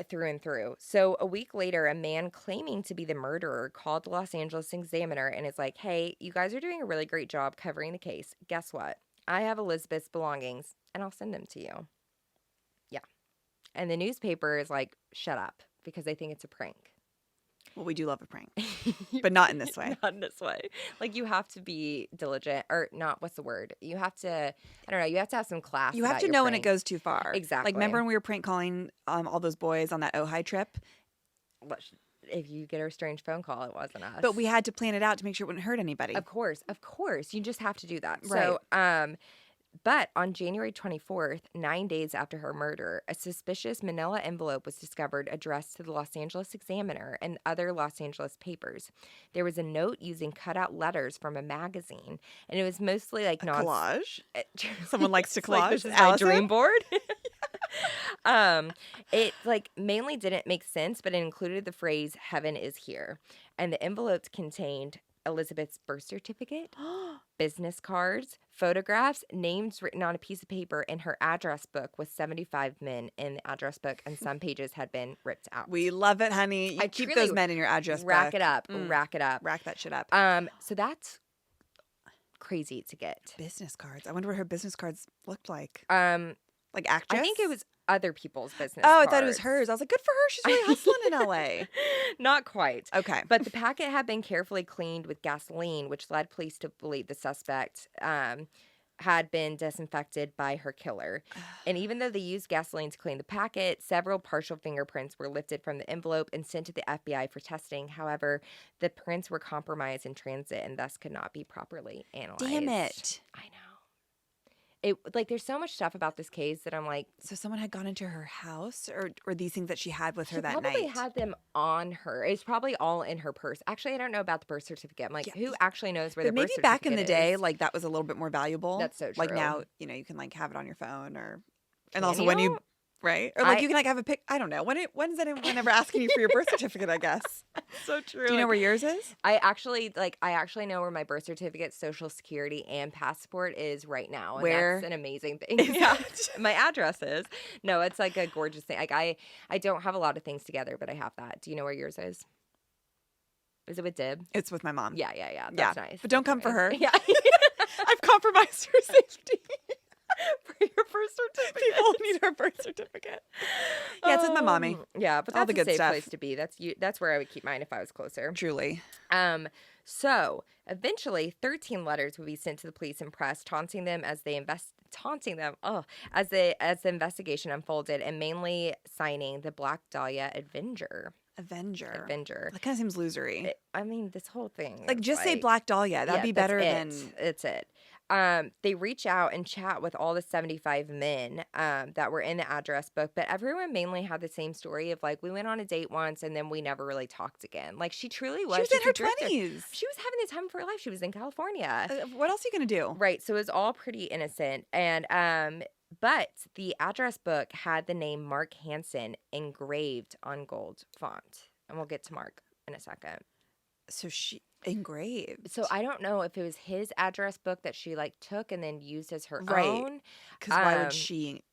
Through and through. So a week later, a man claiming to be the murderer called the Los Angeles Examiner and is like, hey, you guys are doing a really great job covering the case. Guess what? I have Elizabeth's belongings, and I'll send them to you. Yeah. And the newspaper is like, shut up, because they think it's a prank. Well, we do love a prank, but not in this way. Not in this way. Like, you have to be diligent, or not, what's the word? You have to, I don't know, you have to have some class. You have to know when it goes too far. Exactly. Like, remember when we were prank calling all those boys on that Ojai trip? If you get a strange phone call, it wasn't us. But we had to plan it out to make sure it wouldn't hurt anybody. Of course. You just have to do that. Right. So, but on January 24th, 9 days after her murder, a suspicious manila envelope was discovered addressed to the Los Angeles Examiner and other Los Angeles papers. There was a note using cutout letters from a magazine, and it was mostly like collage. Someone likes to collage. Like, this is my dream board. It like mainly didn't make sense, but it included the phrase "Heaven is here," and the envelopes contained Elizabeth's birth certificate, business cards, photographs, names written on a piece of paper, and her address book with 75 men in the address book, and some pages had been ripped out. We love it, honey. You keep those men in your address book. Rack it up. Rack that shit up. So that's crazy to get. Business cards. I wonder what her business cards looked like. Like I actress? think it was other people's business Oh, cards. I thought it was hers. I was like, good for her. She's really hustling in L.A. Not quite. Okay. But the packet had been carefully cleaned with gasoline, which led police to believe the suspect had been disinfected by her killer. And even though they used gasoline to clean the packet, several partial fingerprints were lifted from the envelope and sent to the FBI for testing. However, the prints were compromised in transit and thus could not be properly analyzed. Damn it. I know. There's so much stuff about this case that I'm like... So someone had gone into her house or these things that she had with her that night? She probably had them on her. It's probably all in her purse. Actually, I don't know about the birth certificate. I'm like, who actually knows where the birth certificate is? Maybe back in the day, like, that was a little bit more valuable. That's so true. Like now, you can, like, have it on your phone or... And also when you right? Or like you can like have a pic. I don't know. When's anyone ever asking you for your birth certificate? I guess. So true. Do you know where yours is? I actually know where my birth certificate, social security, and passport is right now. And Where that's an amazing thing. Yeah. My address is. No, it's like a gorgeous thing. Like I don't have a lot of things together, but I have that. Do you know where yours is? Is it with Dib? It's with my mom. Yeah. That's nice. But don't come for her. Yeah. I've compromised her safety. For your birth certificate. People need her birth certificate. Yeah, it's with my mommy. Yeah, but that's all the a good safe stuff. place to be. That's where I would keep mine if I was closer. Truly. So eventually 13 letters would be sent to the police and press, taunting them as the investigation unfolded, and mainly signing the Black Dahlia Avenger. Avenger. That kind of seems losery. I mean, this whole thing. Like, just say Black Dahlia. That'd be better than. It's it. They reach out and chat with all the 75 men that were in the address book, but everyone mainly had the same story of like, we went on a date once and then we never really talked again. Like, she truly was. She was in her drifter. 20s. She was having the time of her life. She was in California. What else are you going to do? Right. So it was all pretty innocent. And but the address book had the name Mark Hansen engraved on gold font. And we'll get to Mark in a second. So she engraved. So I don't know if it was his address book that she like took and then used as her Right. own. Because why would she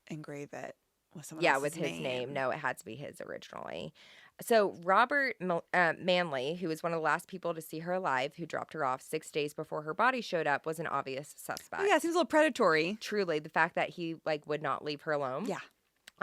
engrave it with someone else's with his name? name. No, it had to be his originally. So Robert Manley, who was one of the last people to see her alive, who dropped her off 6 days before her body showed up, was an obvious suspect. Oh, yeah, it seems a little predatory. Truly, the fact that he like would not leave her alone. Yeah.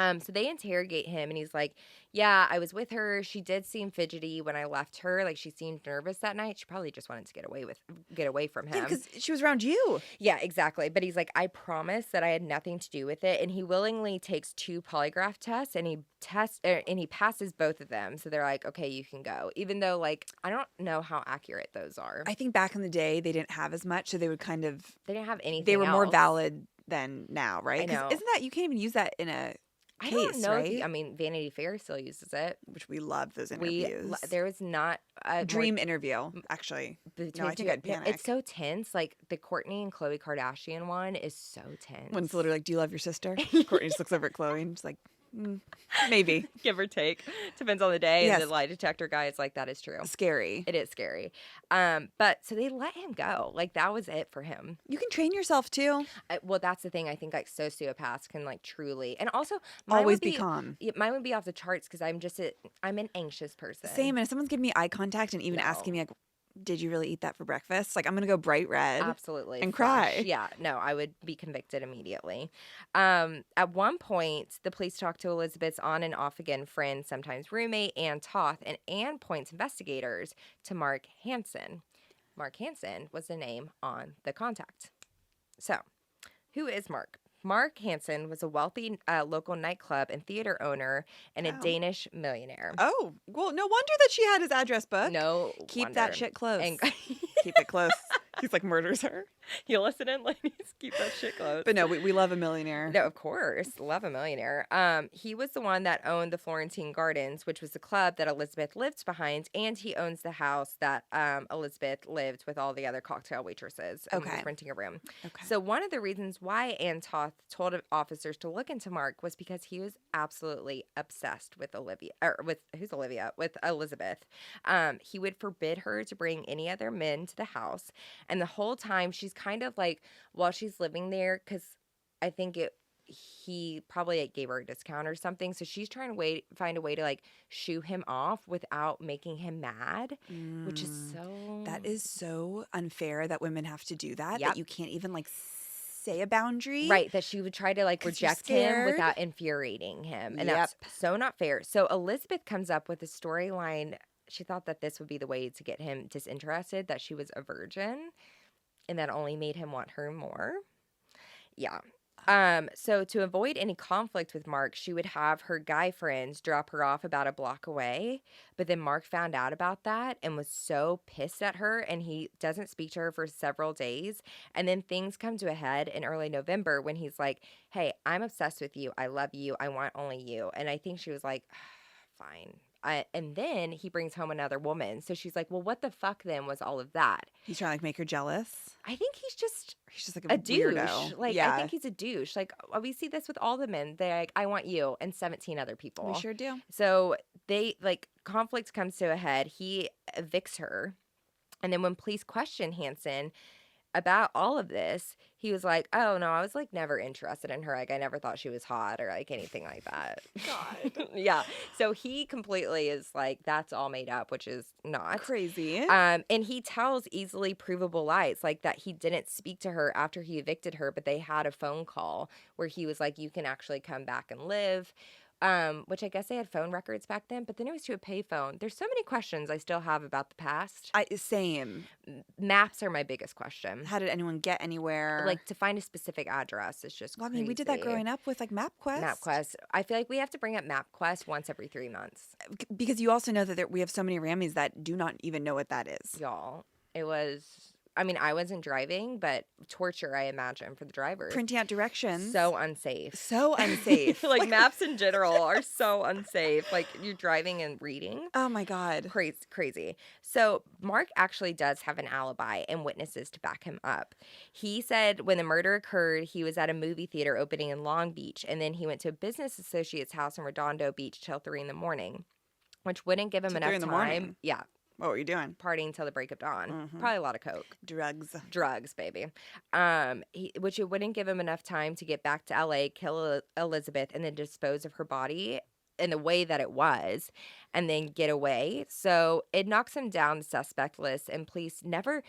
So they interrogate him, and he's like, yeah, I was with her. She did seem fidgety when I left her. Like, she seemed nervous that night. She probably just wanted to get away from him. Yeah, because she was around you. Yeah, exactly. But he's like, I promise that I had nothing to do with it. And he willingly takes 2 polygraph tests, and he passes both of them. So they're like, okay, you can go. Even though, like, I don't know how accurate those are. I think back in the day, they didn't have as much, so they would kind of. They didn't have anything They were more else. valid than now, right? I know. 'Cause isn't that, you can't even use that in a I case, don't know. right? I mean, Vanity Fair still uses it. Which we love those interviews. There was not a Dream interview, actually. No, I think I'd panic. It's so tense. Like the Kourtney and Khloe Kardashian one is so tense. When it's literally like, do you love your sister? Courtney just looks over at Chloe and she's like, maybe. Give or take. Depends on the day. Yes. And the lie detector guy is like, that is true. Scary. It is scary. But so they let him go. Like that was it for him. You can train yourself too. Well, that's the thing. I think like sociopaths can like truly, and also mine Always would be calm. Yeah, mine would be off the charts because I'm an anxious person. Same. And if someone's giving me eye contact and even asking me like, did you really eat that for breakfast? Like, I'm going to go bright red. Absolutely. And flush. cry. Yeah. No, I would be convicted immediately. At one point, the police talked to Elizabeth's on and off again friend, sometimes roommate, Ann Toth, and Ann points investigators to Mark Hansen. Mark Hansen was the name on the contact. So, who is Mark? Mark Hansen was a wealthy local nightclub and theater owner and a Danish millionaire. Oh, well, no wonder that she had his address book. No Keep wonder. that shit close. And Keep it close. He's like murders her. You listening, ladies? Keep that shit close. But no, we love a millionaire. No, of course. Love a millionaire. He was the one that owned the Florentine Gardens, which was the club that Elizabeth lived behind, and he owns the house that Elizabeth lived with all the other cocktail waitresses and was renting a room. Okay. So one of the reasons why Ann Toth told officers to look into Mark was because he was absolutely obsessed with with Elizabeth. He would forbid her to bring any other men to the house. And the whole time she's kind of like, while she's living there, because I think he probably like gave her a discount or something. So she's trying to find a way to like shoo him off without making him mad, which is so. That is so unfair that women have to do that. Yep. That you can't even like say a boundary. Right, that she would try to like reject him without infuriating him. And that's so not fair. So Elizabeth comes up with a storyline. She thought that this would be the way to get him disinterested, that she was a virgin, and that only made him want her more. Yeah. So to avoid any conflict with Mark, she would have her guy friends drop her off about a block away. But then Mark found out about that and was so pissed at her, and he doesn't speak to her for several days. And then things come to a head in early November when he's like, hey, I'm obsessed with you. I love you. I want only you. And I think she was like, fine, And then he brings home another woman. So she's like, well, what the fuck then was all of that? He's trying to like make her jealous. I think he's just like a douche. weirdo. Like, yeah. I think he's a douche. Like, we see this with all the men. They're like, I want you and 17 other people. We sure do. So they, like, conflict comes to a head. He evicts her. And then when police question Hansen about all of this, he was like, oh, no, I was, like, never interested in her. Like, I never thought she was hot or, like, anything like that. God. Yeah. So he completely is like, that's all made up, which is not. Crazy. And he tells easily provable lies, like that he didn't speak to her after he evicted her, but they had a phone call where he was like, you can actually come back and live. Which I guess they had phone records back then, but then it was to a payphone. There's so many questions I still have about the past. Same. Maps are my biggest question. How did anyone get anywhere? Like, to find a specific address is just well, I mean, we did that growing up with like MapQuest. MapQuest. I feel like we have to bring up MapQuest once every 3 months. Because you also know that we have so many Rammies that do not even know what that is. Y'all, it was... I mean, I wasn't driving, but torture, I imagine, for the drivers. Printing out directions. So unsafe. So unsafe. Like, maps in general are so unsafe. Like, you're driving and reading. Oh, my God. Crazy. So Mark actually does have an alibi and witnesses to back him up. He said when the murder occurred, he was at a movie theater opening in Long Beach, and then he went to a business associate's house in Redondo Beach till 3 a.m, which wouldn't give him enough 3 in the time. morning? Yeah. What were you doing? Partying till the break of dawn. Mm-hmm. Probably a lot of coke. Drugs, baby. Which it wouldn't give him enough time to get back to LA, kill Elizabeth, and then dispose of her body in the way that it was, and then get away. So it knocks him down the suspect list, and police never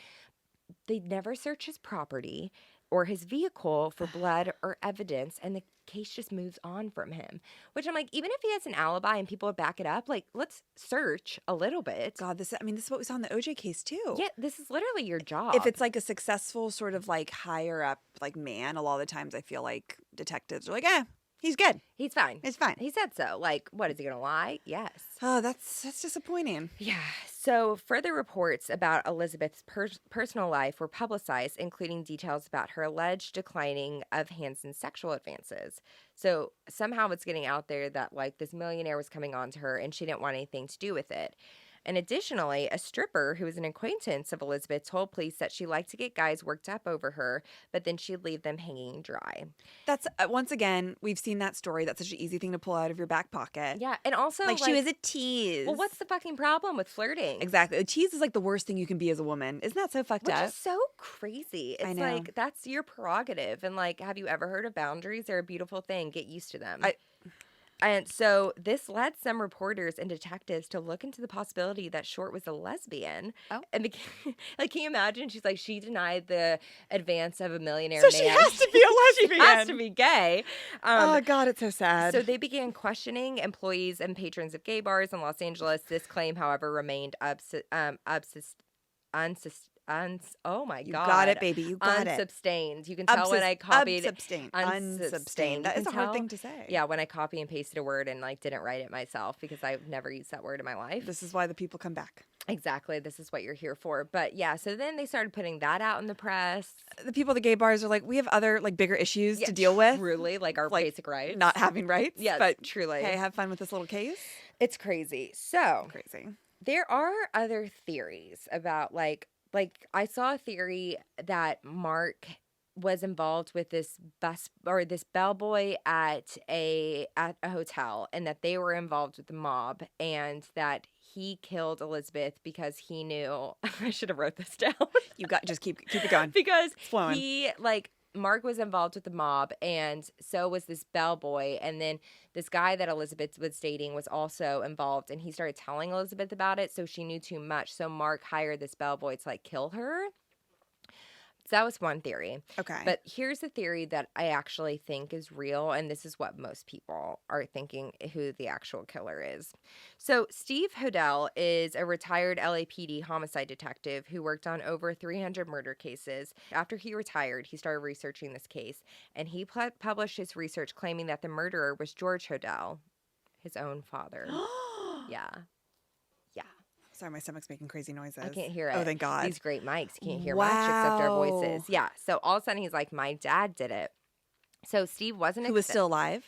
search his property or his vehicle for blood or evidence, and the case just moves on from him. Which I'm like, even if he has an alibi and people back it up, like, let's search a little bit. God, this is what we saw in the OJ case too. Yeah, this is literally your job. If it's like a successful sort of like higher up like man, a lot of the times I feel like detectives are like, he's good. He's fine. It's fine. He said so. Like, what, is he going to lie? Yes. Oh, that's disappointing. Yeah. So further reports about Elizabeth's personal life were publicized, including details about her alleged declining of Hansen's sexual advances. So somehow it's getting out there that, like, this millionaire was coming on to her and she didn't want anything to do with it. And additionally, a stripper who was an acquaintance of Elizabeth told police that she liked to get guys worked up over her, but then she'd leave them hanging dry. That's, once again, we've seen that story. That's such an easy thing to pull out of your back pocket. Yeah, and also, like she was a tease. Well, what's the fucking problem with flirting? Exactly. A tease is like the worst thing you can be as a woman. Isn't that so fucked up? Which is so crazy. It's I know. like, that's your prerogative. And, like, have you ever heard of boundaries? They're a beautiful thing. Get used to them. And so this led some reporters and detectives to look into the possibility that Short was a lesbian. Oh. And like, can you imagine? She's like, she denied the advance of a millionaire so man. she has to be a lesbian. She has to be gay. Oh, God, it's so sad. So they began questioning employees and patrons of gay bars in Los Angeles. This claim, however, remained oh my God. You got it, baby. You got it. Unsubstained. You can tell when I copied. Unsubstained. That is a hard thing to say. Yeah, when I copy and pasted a word and, like, didn't write it myself because I've never used that word in my life. This is why the people come back. Exactly. This is what you're here for. But yeah, so then they started putting that out in the press. The people at the gay bars are like, we have other like bigger issues to deal with. Truly, like our basic rights. Not having rights. Yes, but truly. Hey, have fun with this little case. It's crazy. So crazy. There are other theories about like I saw a theory that Mark was involved with this bellboy at a hotel, and that they were involved with the mob, and that he killed Elizabeth because he knew. I should have wrote this down. You got just keep it going because he Mark was involved with the mob, and so was this bellboy, and then this guy that Elizabeth was dating was also involved, and he started telling Elizabeth about it, so she knew too much. So Mark hired this bellboy to like kill her. So that was one theory. Okay. But here's the theory that I actually think is real, and this is what most people are thinking who the actual killer is. So Steve Hodel is a retired LAPD homicide detective who worked on over 300 murder cases. After he retired, he started researching this case, and he published his research claiming that the murderer was George Hodel, his own father. Yeah. Sorry, my stomach's making crazy noises. I can't hear it. Oh, thank God. These great mics. You can't hear much except our voices. Wow. Yeah. So all of a sudden he's like, my dad did it. So Steve wasn't... Who was still alive?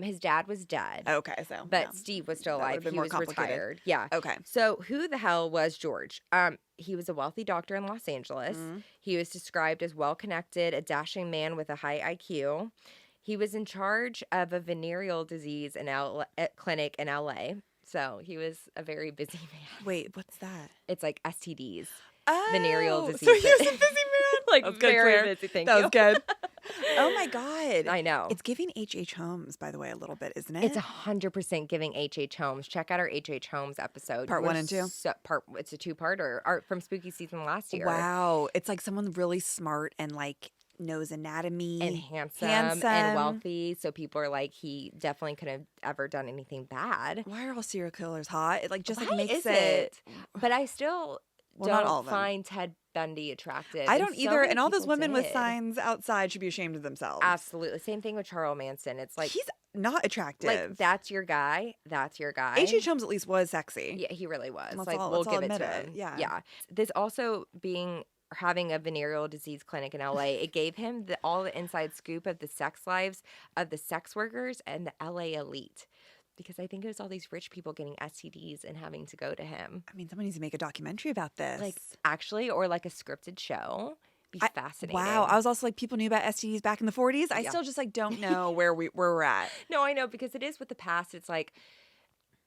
His dad was dead. Okay, so But yeah. Steve was still That would've alive. been He more was complicated. retired. Yeah. Okay. So who the hell was George? He was a wealthy doctor in Los Angeles. He was described as well-connected, a dashing man with a high IQ. He was in charge of a venereal disease clinic in LA. So he was a very busy man. Wait, what's that? It's like STDs. Oh, Venereal so disease. he was a busy man. Like, That was good, very Claire. busy. Thank That you. was good. Oh my God. I know. It's giving H.H. Holmes, by the way, a little bit, isn't it? It's 100% giving H.H. Holmes. Check out our H.H. Holmes episode. Part 1 and 2? It's a two-parter from spooky season last year. Wow. It's like someone really smart and like knows anatomy. And handsome and wealthy. So people are like, he definitely couldn't have ever done anything bad. Why are all serial killers hot? It like just like Why makes is it. But I still Well, not all don't of them. find Ted Bundy attractive. I and don't so either. many And all those people women with did. signs outside should be ashamed of themselves. Absolutely. Same thing with Charles Manson. It's like, he's not attractive. like that's your guy. That's your guy. H.H. Holmes at least was sexy. Yeah, he really was. Let's Like, all- we'll let's all give it to admit it. him. Yeah. Yeah. This also having a venereal disease clinic in LA, it gave him all the inside scoop of the sex lives of the sex workers and the LA elite. Because I think it was all these rich people getting STDs and having to go to him. I mean, someone needs to make a documentary about this. Like, actually, or like a scripted show. Be fascinating. Wow. I was also like, people knew about STDs back in the 40s. I Yeah. still just like don't know where we're at. No, I know, because it is with the past. It's like,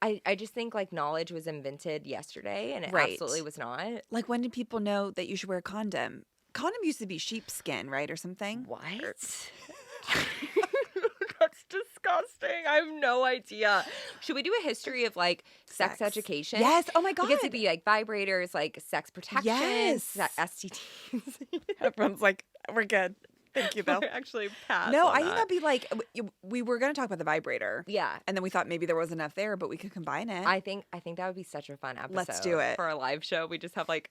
I just think like knowledge was invented yesterday, and it Right. absolutely was not. Like, when did people know that you should wear a condom? Condom used to be sheepskin, right, or something? What? That's disgusting. I have no idea. Should we do a history of like sex education? Yes. Oh my God. Because it'd be like vibrators, like sex protection, Yes. STDs. Everyone's like, we're good. Thank you, though. We're actually pass. No, on I think that. that'd be like, we were going to talk about the vibrator. Yeah. And then we thought maybe there was enough there, but we could combine it. I think that would be such a fun episode. Let's do it. For a live show. We just have like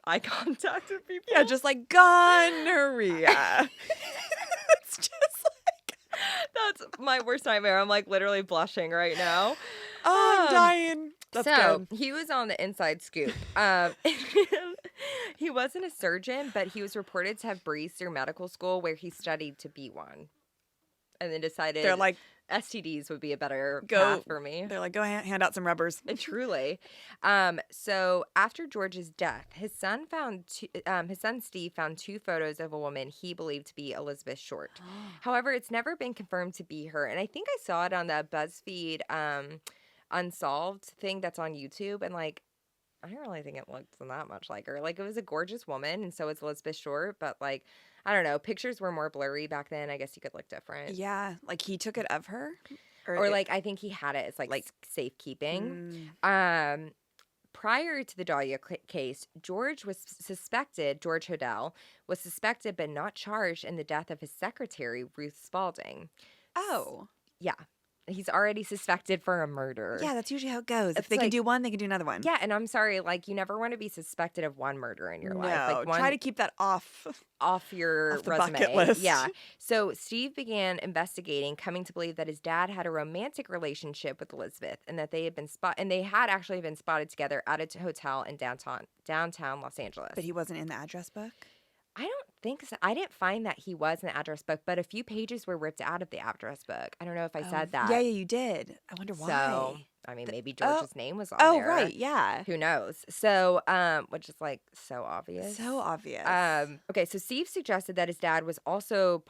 eye contact with people. Yeah, just like gonorrhea. It's just like, That's my worst nightmare. I'm like literally blushing right now. oh, I'm dying. That's so good. he was on the inside scoop. He wasn't a surgeon, but he was reported to have breezed through medical school where he studied to be one. And then decided They're like, STDs would be a better Go. path for me. they're like, go hand out some rubbers. Truly. So after George's death, his son Steve found 2 photos of a woman he believed to be Elizabeth Short. However, it's never been confirmed to be her. And I think I saw it on the BuzzFeed unsolved thing that's on YouTube, and like I don't really think it looked that much like her. Like, it was a gorgeous woman, and so is Elizabeth Short, but like I don't know, pictures were more blurry back then. I guess you could look different. Yeah, like he took it of her, Or like I think he had it as like safekeeping. Prior to the Dahlia case, George Hodel was suspected but not charged in the death of his secretary, Ruth Spalding. Oh, Yeah. He's already suspected for a murder. yeah, that's usually how it goes. If It's they can like- do one, they can do another one. Yeah, and I'm sorry, like, you never want to be suspected of one murder in your life. No, Like, one try to keep that off. off your off the resume. bucket list. Yeah. So Steve began investigating, coming to believe that his dad had a romantic relationship with Elizabeth, and that they had actually been spotted together at a hotel in downtown Los Angeles. But he wasn't in the address book. I don't think so. I didn't find that he was in the address book, but a few pages were ripped out of the address book. I don't know if I said that. Yeah, you did. I wonder why. So, I mean, maybe George's name was on Oh, there. right, yeah. Who knows? So, which is like so obvious. So obvious. Okay, so Steve suggested that his dad was also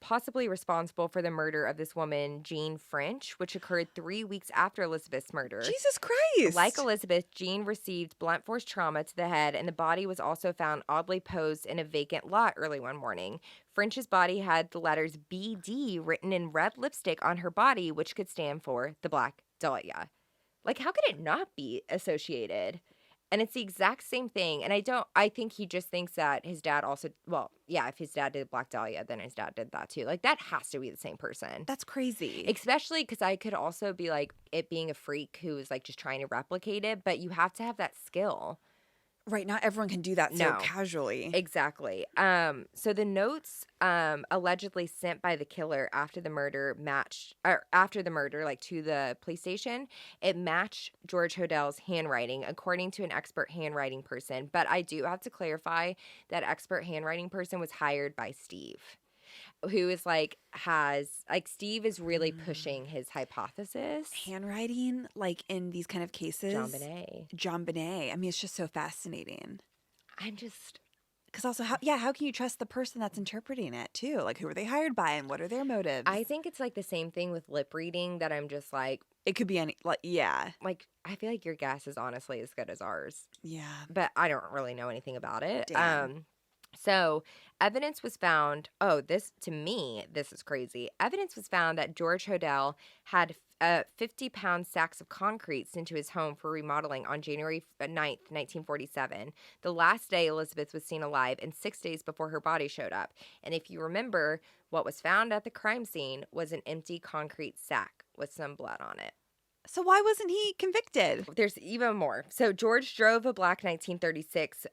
possibly responsible for the murder of this woman, Jean French, which occurred 3 weeks after Elizabeth's murder. Jesus Christ. Like Elizabeth, Jean received blunt force trauma to the head, and the body was also found oddly posed in a vacant lot early one morning. French's body had the letters BD written in red lipstick on her body, which could stand for the Black Dahlia. Like, how could it not be associated? And it's the exact same thing. And I think he just thinks that his dad also, well, yeah, if his dad did Black Dahlia, then his dad did that too. Like, that has to be the same person. That's crazy. Especially because I could also be like it being a freak who is like just trying to replicate it, but you have to have that skill. Right, not everyone can do that so No. casually. Exactly. So the notes allegedly sent by the killer after the murder, like to the police station, it matched George Hodel's handwriting, according to an expert handwriting person. But I do have to clarify that expert handwriting person was hired by Steve. who is like Steve is really pushing his hypothesis. Handwriting, like in these kind of cases. John Bonet. I mean, it's just so fascinating. I'm just... Because also, how can you trust the person that's interpreting it, too? Like, who are they hired by and what are their motives? I think it's like the same thing with lip reading that I'm just like... It could be any... Like, yeah. Like, I feel like your guess is honestly as good as ours. Yeah. But I don't really know anything about it. Damn. So evidence was found. Oh, this is crazy. Evidence was found that George Hodel had 50-pound sacks of concrete sent to his home for remodeling on January 9th, 1947, the last day Elizabeth was seen alive and 6 days before her body showed up. And if you remember, what was found at the crime scene was an empty concrete sack with some blood on it. So why wasn't he convicted? There's even more. So George drove a black 1936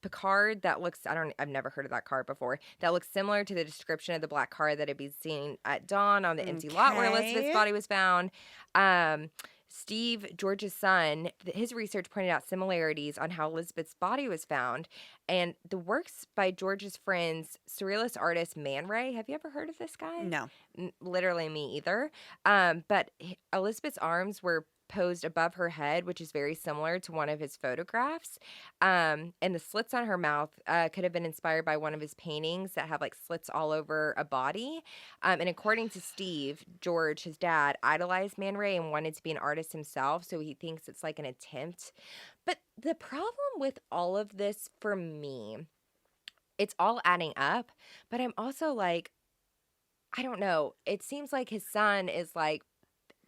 Picard that looks, I've never heard of that car before, that looks similar to the description of the black car that had been seen at dawn on the empty lot where Elizabeth's body was found. Steve, George's son, his research pointed out similarities on how Elizabeth's body was found. And the works by George's friends, surrealist artist Man Ray. Have you ever heard of this guy? No. Literally me either. But Elizabeth's arms were posed above her head, which is very similar to one of his photographs. And the slits on her mouth could have been inspired by one of his paintings that have like slits all over a body. And according to Steve, George, his dad, idolized Man Ray and wanted to be an artist himself. So he thinks it's like an attempt. But the problem with all of this for me, it's all adding up. But I'm also like, I don't know. It seems like his son is like,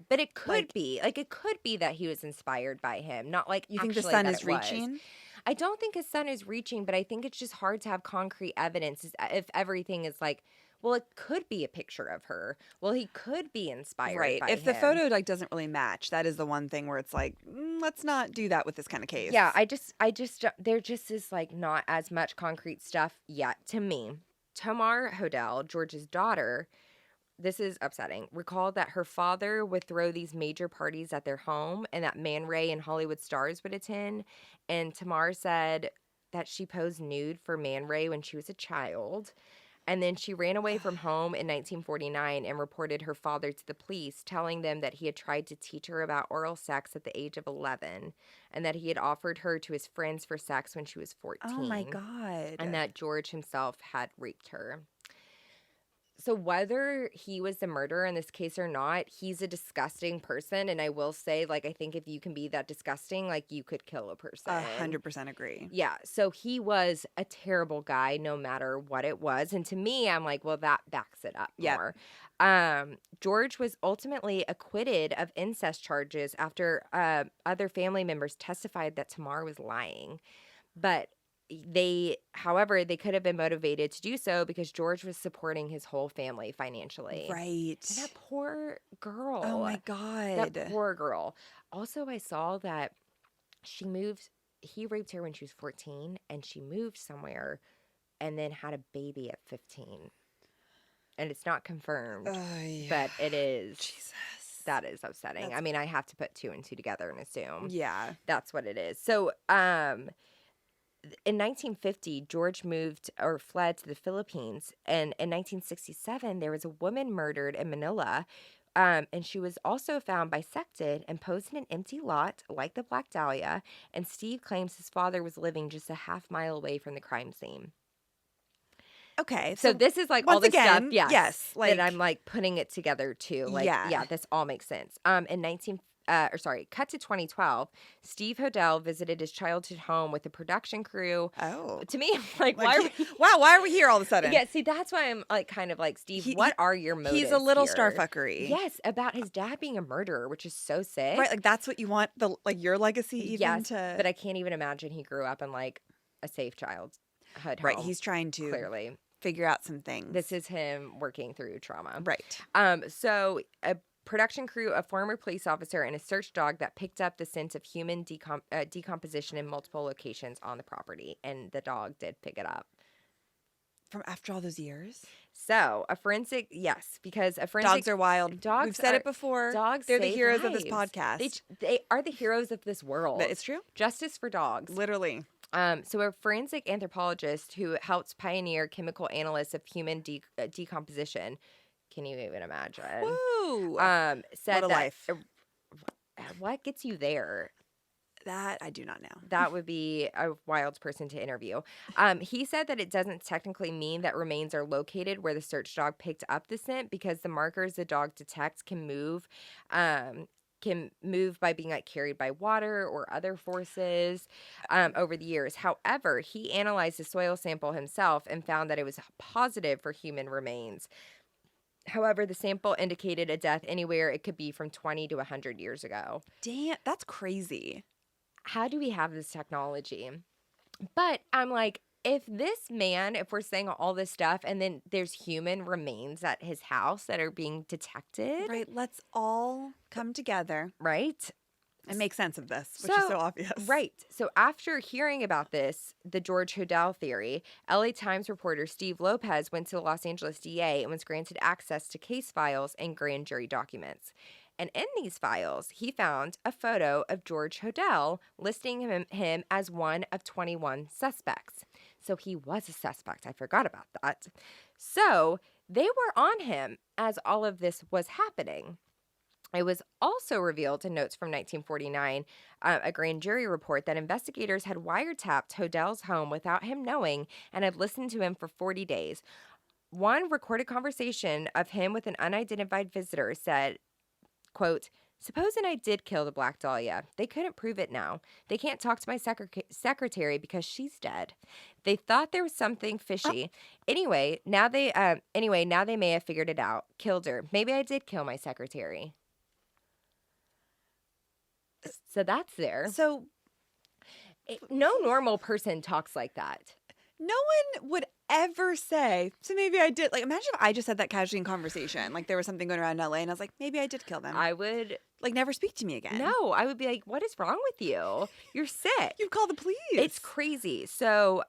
but it could be. Like, it could be that he was inspired by him. Not like you think the son is reaching? I don't think his son is reaching, but I think it's just hard to have concrete evidence if everything is like, well, it could be a picture of her. Well, he could be inspired by him. If the photo like doesn't really match, that is the one thing where it's like, let's not do that with this kind of case. Yeah, I just there just is like not as much concrete stuff yet to me. Tamar Hodel, George's daughter, this is upsetting, recalled that her father would throw these major parties at their home and that Man Ray and Hollywood stars would attend. And Tamar said that she posed nude for Man Ray when she was a child. And then she ran away from home in 1949 and reported her father to the police, telling them that he had tried to teach her about oral sex at the age of 11 and that he had offered her to his friends for sex when she was 14. Oh, my God. And that George himself had raped her. So whether he was the murderer in this case or not, he's a disgusting person. And I will say, like, I think if you can be that disgusting, like, you could kill a person. 100% agree. Yeah. So he was a terrible guy no matter what it was. And to me, I'm like, well, that backs it up more. George was ultimately acquitted of incest charges after other family members testified that Tamar was lying. But however, they could have been motivated to do so because George was supporting his whole family financially. Right. And that poor girl. Oh, my God. That poor girl. Also, I saw that he raped her when she was 14 and she moved somewhere and then had a baby at 15. And it's not confirmed, but it is. Jesus. That is upsetting. I mean, I have to put two and two together and assume. Yeah. That's what it is. So, in 1950, George fled to the Philippines, and in 1967, there was a woman murdered in Manila, and she was also found bisected and posed in an empty lot like the Black Dahlia, and Steve claims his father was living just a half-mile away from the crime scene. Okay. So this is like all this stuff, yes, like, that I'm like putting it together too. Like, yeah, this all makes sense. Cut to 2012, Steve Hodel visited his childhood home with a production crew. Oh. To me, I'm like, why are we here all of a sudden? Yeah, see, that's why I'm like kind of like, Steve, what are your motives? He's a little here? starfuckery. Yes, about his dad being a murderer, which is so sick. Right, like that's what you want, your legacy even to... But I can't even imagine he grew up in like a safe childhood home. Right, he's trying to clearly figure out some things. This is him working through trauma. Right. So a production crew, a former police officer, and a search dog that picked up the scent of human decomposition in multiple locations on the property. And the dog did pick it up. From after all those years? So, because a forensic... Dogs are wild. We've said it before. Dogs They're the save heroes lives. of this podcast. They are the heroes of this world. It's true. Justice for dogs. Literally. So a forensic anthropologist who helped pioneer chemical analysis of human decomposition, can you even imagine? Woo! Said What a that life. What gets you there? That I do not know. That would be a wild person to interview. He said that it doesn't technically mean that remains are located where the search dog picked up the scent because the markers the dog detects can move by being like carried by water or other forces over the years. However, he analyzed the soil sample himself and found that it was positive for human remains. However, the sample indicated a death anywhere it could be from 20 to 100 years ago. Damn, that's crazy. How do we have this technology? But I'm like, if we're saying all this stuff and then there's human remains at his house that are being detected. Right, let's all come together. Right? And make sense of this, which is so obvious. Right. So after hearing about this, the George Hodel theory, LA Times reporter Steve Lopez went to the Los Angeles DA and was granted access to case files and grand jury documents. And in these files, he found a photo of George Hodel listing him as one of 21 suspects. So he was a suspect. I forgot about that. So they were on him as all of this was happening. It was also revealed in notes from 1949, a grand jury report, that investigators had wiretapped Hodel's home without him knowing and had listened to him for 40 days. One recorded conversation of him with an unidentified visitor said, quote, "Supposing I did kill the Black Dahlia. They couldn't prove it now. They can't talk to my secretary because she's dead. They thought there was something fishy. Anyway, now they may have figured it out. Killed her. Maybe I did kill my secretary." So that's there. So No normal person talks like that. no one would ever say, so maybe I did. Like, imagine if I just had that casually in conversation. Like, there was something going around in LA and I was like, maybe I did kill them. I would. Like, never speak to me again. No, I would be like, what is wrong with you? You're sick. You'd call the police. It's crazy. So,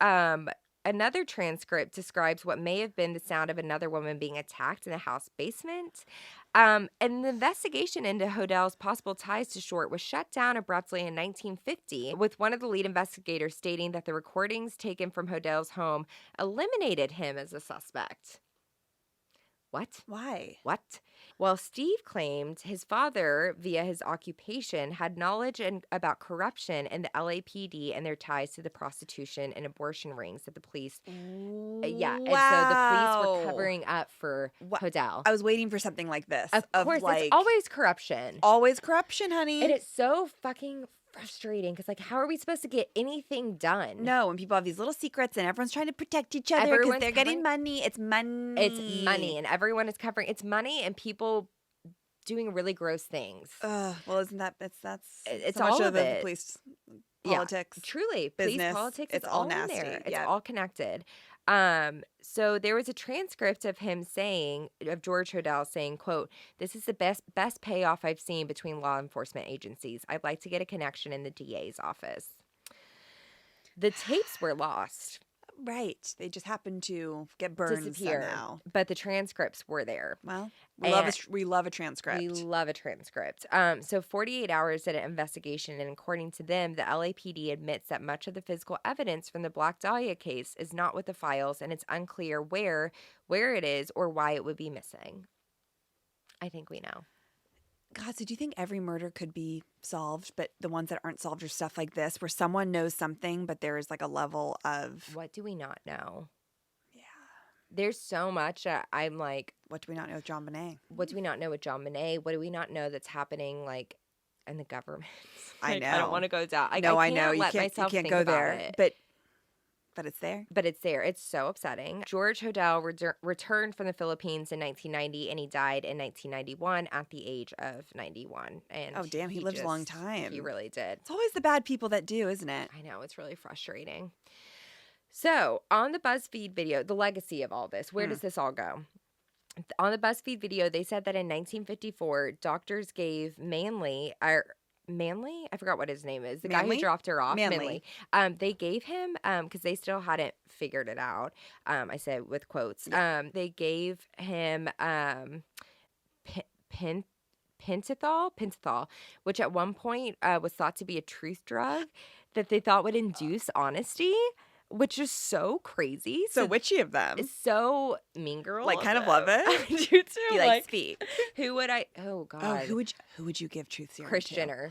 another transcript describes what may have been the sound of another woman being attacked in a house basement. And the investigation into Hodel's possible ties to Short was shut down abruptly in 1950, with one of the lead investigators stating that the recordings taken from Hodel's home eliminated him as a suspect. What? Why? What? Well, Steve claimed his father, via his occupation, had knowledge about corruption in the LAPD and their ties to the prostitution and abortion rings that the police. Yeah, and so the police were covering up for Hodel. I was waiting for something like this. Of course, it's always corruption. Always corruption, honey. And it's so fucking frustrating because, like, how are we supposed to get anything done? No, when people have these little secrets and everyone's trying to protect each other because they're getting money. It's money. It's money, and everyone is covering. It's money and people doing really gross things. Well, isn't that that's it's so all much of the it. police politics? Yeah, truly, business, police politics. it's all nasty. In there. It's Yeah. all connected. So there was a transcript of him of George Hodel saying, quote, "This is the best payoff I've seen between law enforcement agencies. I'd like to get a connection in the DA's office." The tapes were lost. Right. They just happened to get burned somehow. But the transcripts were there. Well, we love a transcript. We love a transcript. So 48 hours did an investigation, and according to them, the LAPD admits that much of the physical evidence from the Black Dahlia case is not with the files, and it's unclear where it is or why it would be missing. I think we know. God, so do you think every murder could be solved, but the ones that aren't solved are stuff like this, where someone knows something, but there is like a level of... What do we not know? Yeah. There's so much. I'm like... What do we not know with John Bonet? What do we not know with John Bonet? What do we not know that's happening, like, in the government? I know. I don't want to go down. I know. You can't go there. But it's there. But it's there. It's so upsetting. George Hodel returned from the Philippines in 1990, and he died in 1991 at the age of 91. And oh, damn, he lived a long time. He really did. It's always the bad people that do, isn't it? I know. It's really frustrating. So on the BuzzFeed video, the legacy of all this, where does this all go? On the BuzzFeed video, they said that in 1954, doctors gave Manley, I forgot what his name is. The guy who dropped her off. Manley. They gave him, because they still hadn't figured it out. I said with quotes. Yeah. They gave him pentothal, which at one point was thought to be a truth drug that they thought would induce honesty, which is so crazy. So witchy of them. It's so Mean Girl. Like, kind of love it. I do too. Be like, speak. Who would I? Oh God. Oh, who would you give truth serum Kris to? Jenner.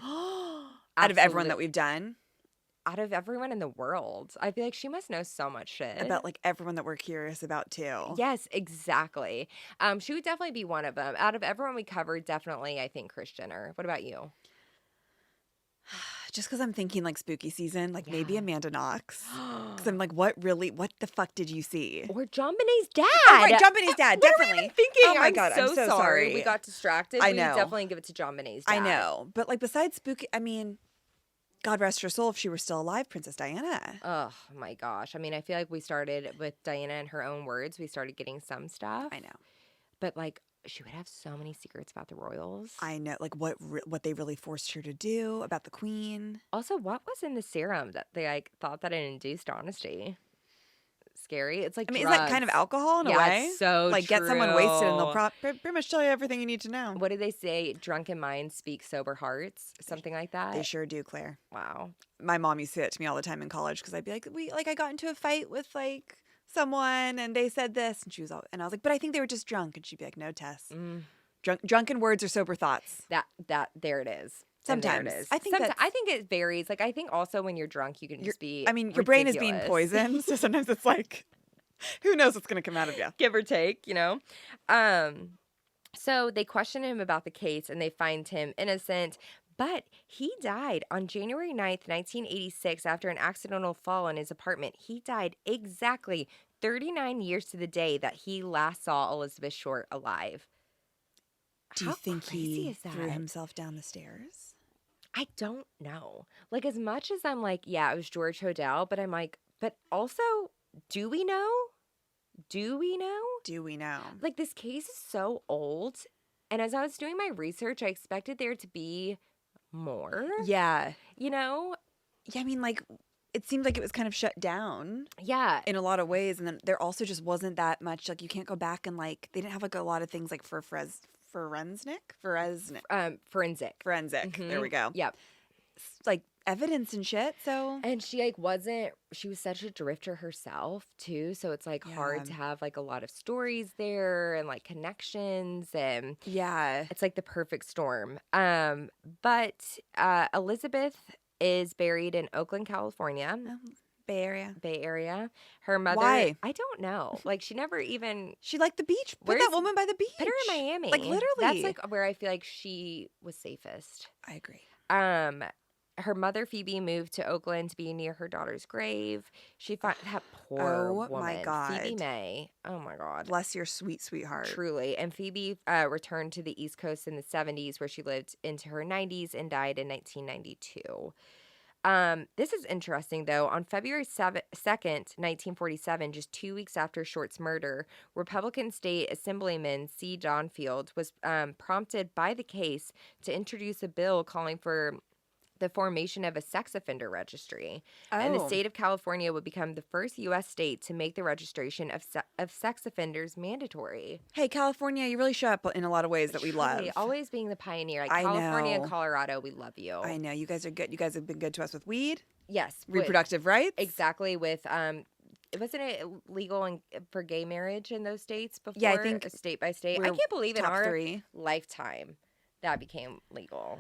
Out of everyone that we've done? Out of everyone in the world. I feel like she must know so much shit. About like everyone that we're curious about too. Yes, exactly. She would definitely be one of them. Out of everyone we covered, definitely I think Kris Jenner. What about you? Just because I'm thinking like spooky season, like maybe Yeah. Amanda Knox. Because I'm like, what the fuck did you see? Or John Bonet's dad. Oh, right, John Bonet's dad, What were we definitely. even thinking? Oh my I'm God, I'm so sorry. We got distracted. I We know. definitely give it to John Bonet's dad. I know. But like besides spooky, I mean, God rest her soul if she were still alive, Princess Diana. Oh my gosh. I mean, I feel like we started with Diana in her own words. We started getting some stuff. I know. But like, she would have so many secrets about the royals. I know, like what they really forced her to do about the queen. Also, what was in the serum that they like thought that it induced honesty? Scary. It's like I mean, is that kind of drugs. alcohol in a Yeah, way? it's so like get someone wasted and they'll true. pretty much tell you everything you need to know. What do they say? Drunken minds speak sober hearts. Something like that. They sure do, Claire. Wow. My mom used to say it to me all the time in college because I'd be like, I got into a fight with like someone and they said this, and and I was like, but I think they were just drunk, and she'd be like, no, Tess, drunken words are sober thoughts. There it is. Sometimes. And there it is. I think I think it varies. Like I think also when you're drunk, you can just be. I mean, your brain is being ridiculous. poisoned, so sometimes it's like, who knows what's going to come out of you? Give or take, you know. So they question him about the case and they find him innocent, but he died on January 9th, 1986 after an accidental fall in his apartment. He died exactly 39 years to the day that he last saw Elizabeth Short alive. Do you How think crazy he is that? threw himself down the stairs? I don't know. Like, as much as I'm like, yeah, it was George Hodel, but I'm like, but also, do we know? Do we know? Do we know? Like, this case is so old. And as I was doing my research, I expected there to be more. Yeah. You know? Yeah, I mean, like, it seemed like it was kind of shut down Yeah. in a lot of ways. And then there also just wasn't that much. Like, you can't go back and, like, they didn't have, like, a lot of things, like, forensic. Forensic. There we go. Yep. Like, evidence and shit, so. And she she was such a drifter herself too. So it's like hard Yeah. to have like a lot of stories there and like connections, and Yeah. it's like the perfect storm. But Elizabeth is buried in Oakland, California. Bay Area. Bay Area. Her mother. Why? I don't know. Like she never even She liked the beach. Put Where's- that woman by the beach. put her in Miami. Like, literally. That's like where I feel like she was safest. I agree. Her mother Phoebe moved to Oakland to be near her daughter's grave. She found that poor Oh, woman, my God. Phoebe May. Oh my God. Bless your sweet, sweetheart. Truly. And Phoebe returned to the East Coast in the 70s, where she lived into her 90s and died in 1992. This is interesting, though. On February 2nd, 1947, just 2 weeks after Short's murder, Republican State Assemblyman C. Donfield was prompted by the case to introduce a bill calling for the formation of a sex offender registry. And the Oh. state of California would become the first U.S. state to make the registration of sex offenders mandatory. Hey, California, you really show up in a lot of ways that we love. Truly, always being the pioneer. Like I California and know. Colorado, we love you. I know. You guys are good. You guys have been good to us with weed, Yes. reproductive rights. Exactly. Wasn't it legal for gay marriage in those states before? Yeah, I think state by state. I we're can't believe in top our 3. lifetime that became legal.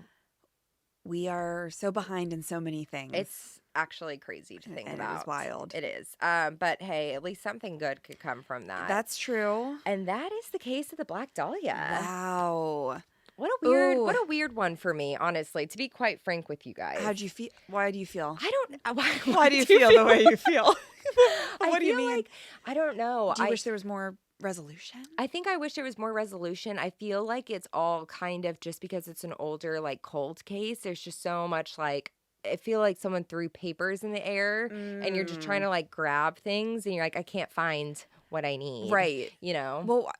We are so behind in so many things. It's actually crazy to think And about. it is wild. It is. But hey, at least something good could come from that. That's true. And that is the case of the Black Dahlia. Wow. What a Ooh. weird one for me, honestly, to be quite frank with you guys. How'd you feel? Why do you feel? I don't. Why do you feel the way you feel? I What do you feel mean? like I don't know. Do you wish there was more resolution? I think I wish there was more resolution. I feel like it's all kind of just because it's an older, like, cold case. There's just so much, like, I feel like someone threw papers in the air and you're just trying to, like, grab things and you're like, I can't find what I need. Right. You know? Well,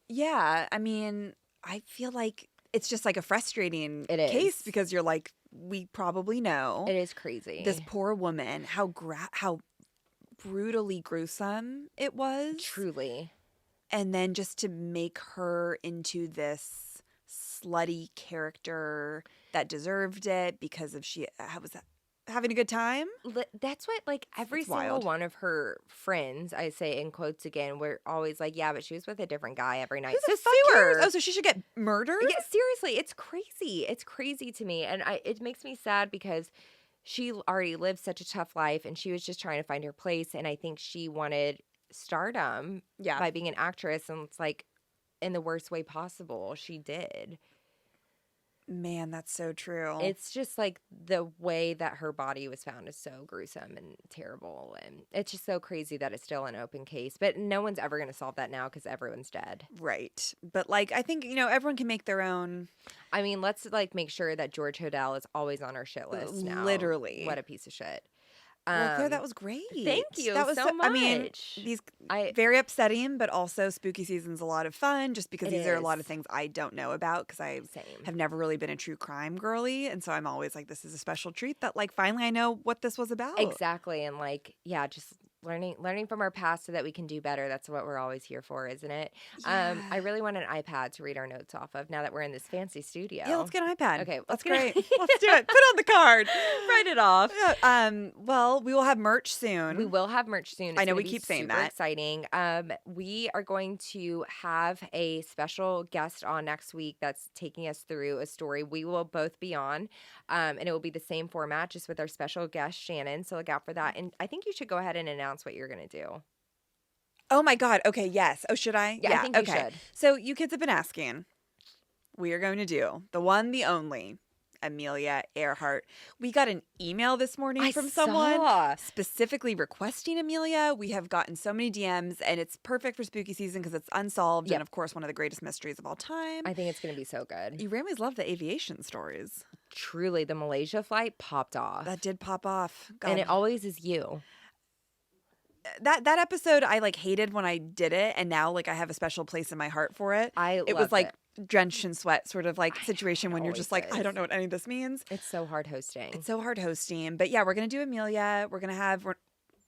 yeah. I mean, I feel like it's just like a frustrating It case is. because you're like, we probably know It is crazy. this poor woman, how brutally gruesome it was. Truly. And then just to make her into this slutty character that deserved it because of she was having a good time. That's what, like, every It's single wild. one of her friends, I say in quotes again, were always like, yeah, but she was with a different guy every night. Who the So fuck sue cares? her. Oh, so she should get murdered? Yeah, seriously, it's crazy. It's crazy to me. And it makes me sad because she already lived such a tough life and she was just trying to find her place. And I think she wanted stardom Yeah. by being an actress. And it's like, in the worst way possible, she did. Man, that's so true. It's just like the way that her body was found is so gruesome and terrible. And it's just so crazy that it's still an open case. But no one's ever going to solve that now because everyone's dead. Right. But like, I think, everyone can make their own. I mean, let's like make sure that George Hodel is always on our shit list now. Literally. What a piece of shit. Well, Claire, that was great. Thank you That was so much. I mean, very upsetting, but also spooky season's a lot of fun just because these are a lot of things I don't know about because I have never really been a true crime girly. And so I'm always like, this is a special treat that like finally I know what this was about. Exactly. And like, yeah, just learning from our past so that we can do better. That's what we're always here for, isn't it? Yeah. I really want an iPad to read our notes off of now that we're in this fancy studio. Yeah, let's get an iPad. Okay, that's great. Let's do it. Put on the card. Write it off. Well, we will have merch soon. We will have merch soon. I know we keep saying that. Exciting. We are going to have a special guest on next week that's taking us through a story we will both be on, and it will be the same format, just with our special guest Shannon. So look out for that. And I think you should go ahead and announce what you're going to do. Oh my God. Okay. Yes. Oh, should I? Yeah, I think you should. So you kids have been asking. We are going to do the one, the only Amelia Earhart. We got an email this morning from someone specifically requesting Amelia. We have gotten so many DMs, and it's perfect for spooky season because it's unsolved and, of course, one of the greatest mysteries of all time. I think it's going to be so good. You always love the aviation stories. Truly, the Malaysia flight popped off. That did pop off. God. And it always is you. That episode I like hated when I did it, and now like I have a special place in my heart for it. It was like drenched in sweat sort of like situation when you're just like, I don't know what any of this means. It's so hard hosting. But yeah, we're gonna do Amelia. We're gonna have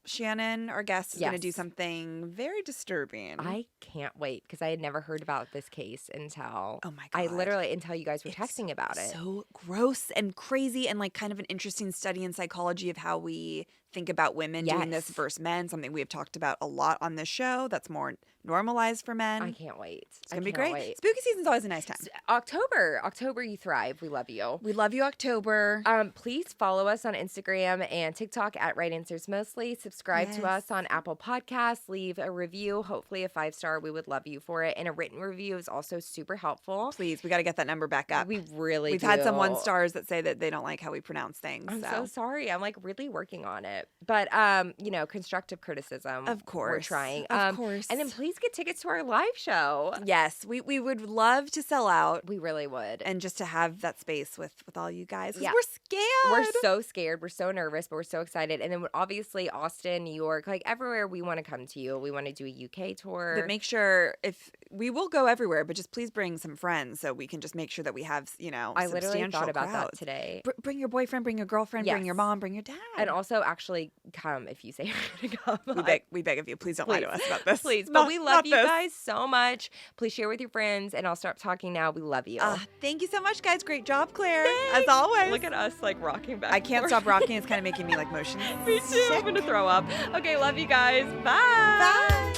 Shannon, our guest, is going to do something very disturbing. I can't wait because I had never heard about this case until until you guys were texting about it. So gross and crazy and like kind of an interesting study in psychology of how we think about women doing this versus men, something we have talked about a lot on this show that's more normalized for men. I can't wait. It's going to be great. Spooky season's always a nice time. October, you thrive. We love you. We love you, October. Please follow us on Instagram and TikTok at Right Answers Mostly. Subscribe to us on Apple Podcasts. Leave a review, hopefully a 5-star. We would love you for it. And a written review is also super helpful. Please, we got to get that number back up. We've had some 1-stars that say that they don't like how we pronounce things. I'm so sorry. I'm like really working on it. But, constructive criticism. Of course. We're trying. Of course. And then please get tickets to our live show. Yes. We would love to sell out. We really would. And just to have that space with all you guys. Yeah. We're scared. We're so scared. We're so nervous, but we're so excited. And then obviously Austin, New York, like everywhere we want to come to you. We want to do a UK tour. But make sure we will go everywhere, but just please bring some friends so we can just make sure that we have, I literally thought about crowds. that today. Bring your boyfriend, bring your girlfriend, bring your mom, bring your dad. And also actually come if you say you're going to come. We beg of you. Please don't lie to us about this. Please. But we love you guys so much. Please share with your friends, and I'll stop talking now. We love you. Thank you so much, guys. Great job, Claire. Thanks. As always. Look at us like rocking back. I can't stop rocking. It's kind of making me like motion. Me too. I'm going to throw up. Okay, love you guys. Bye. Bye.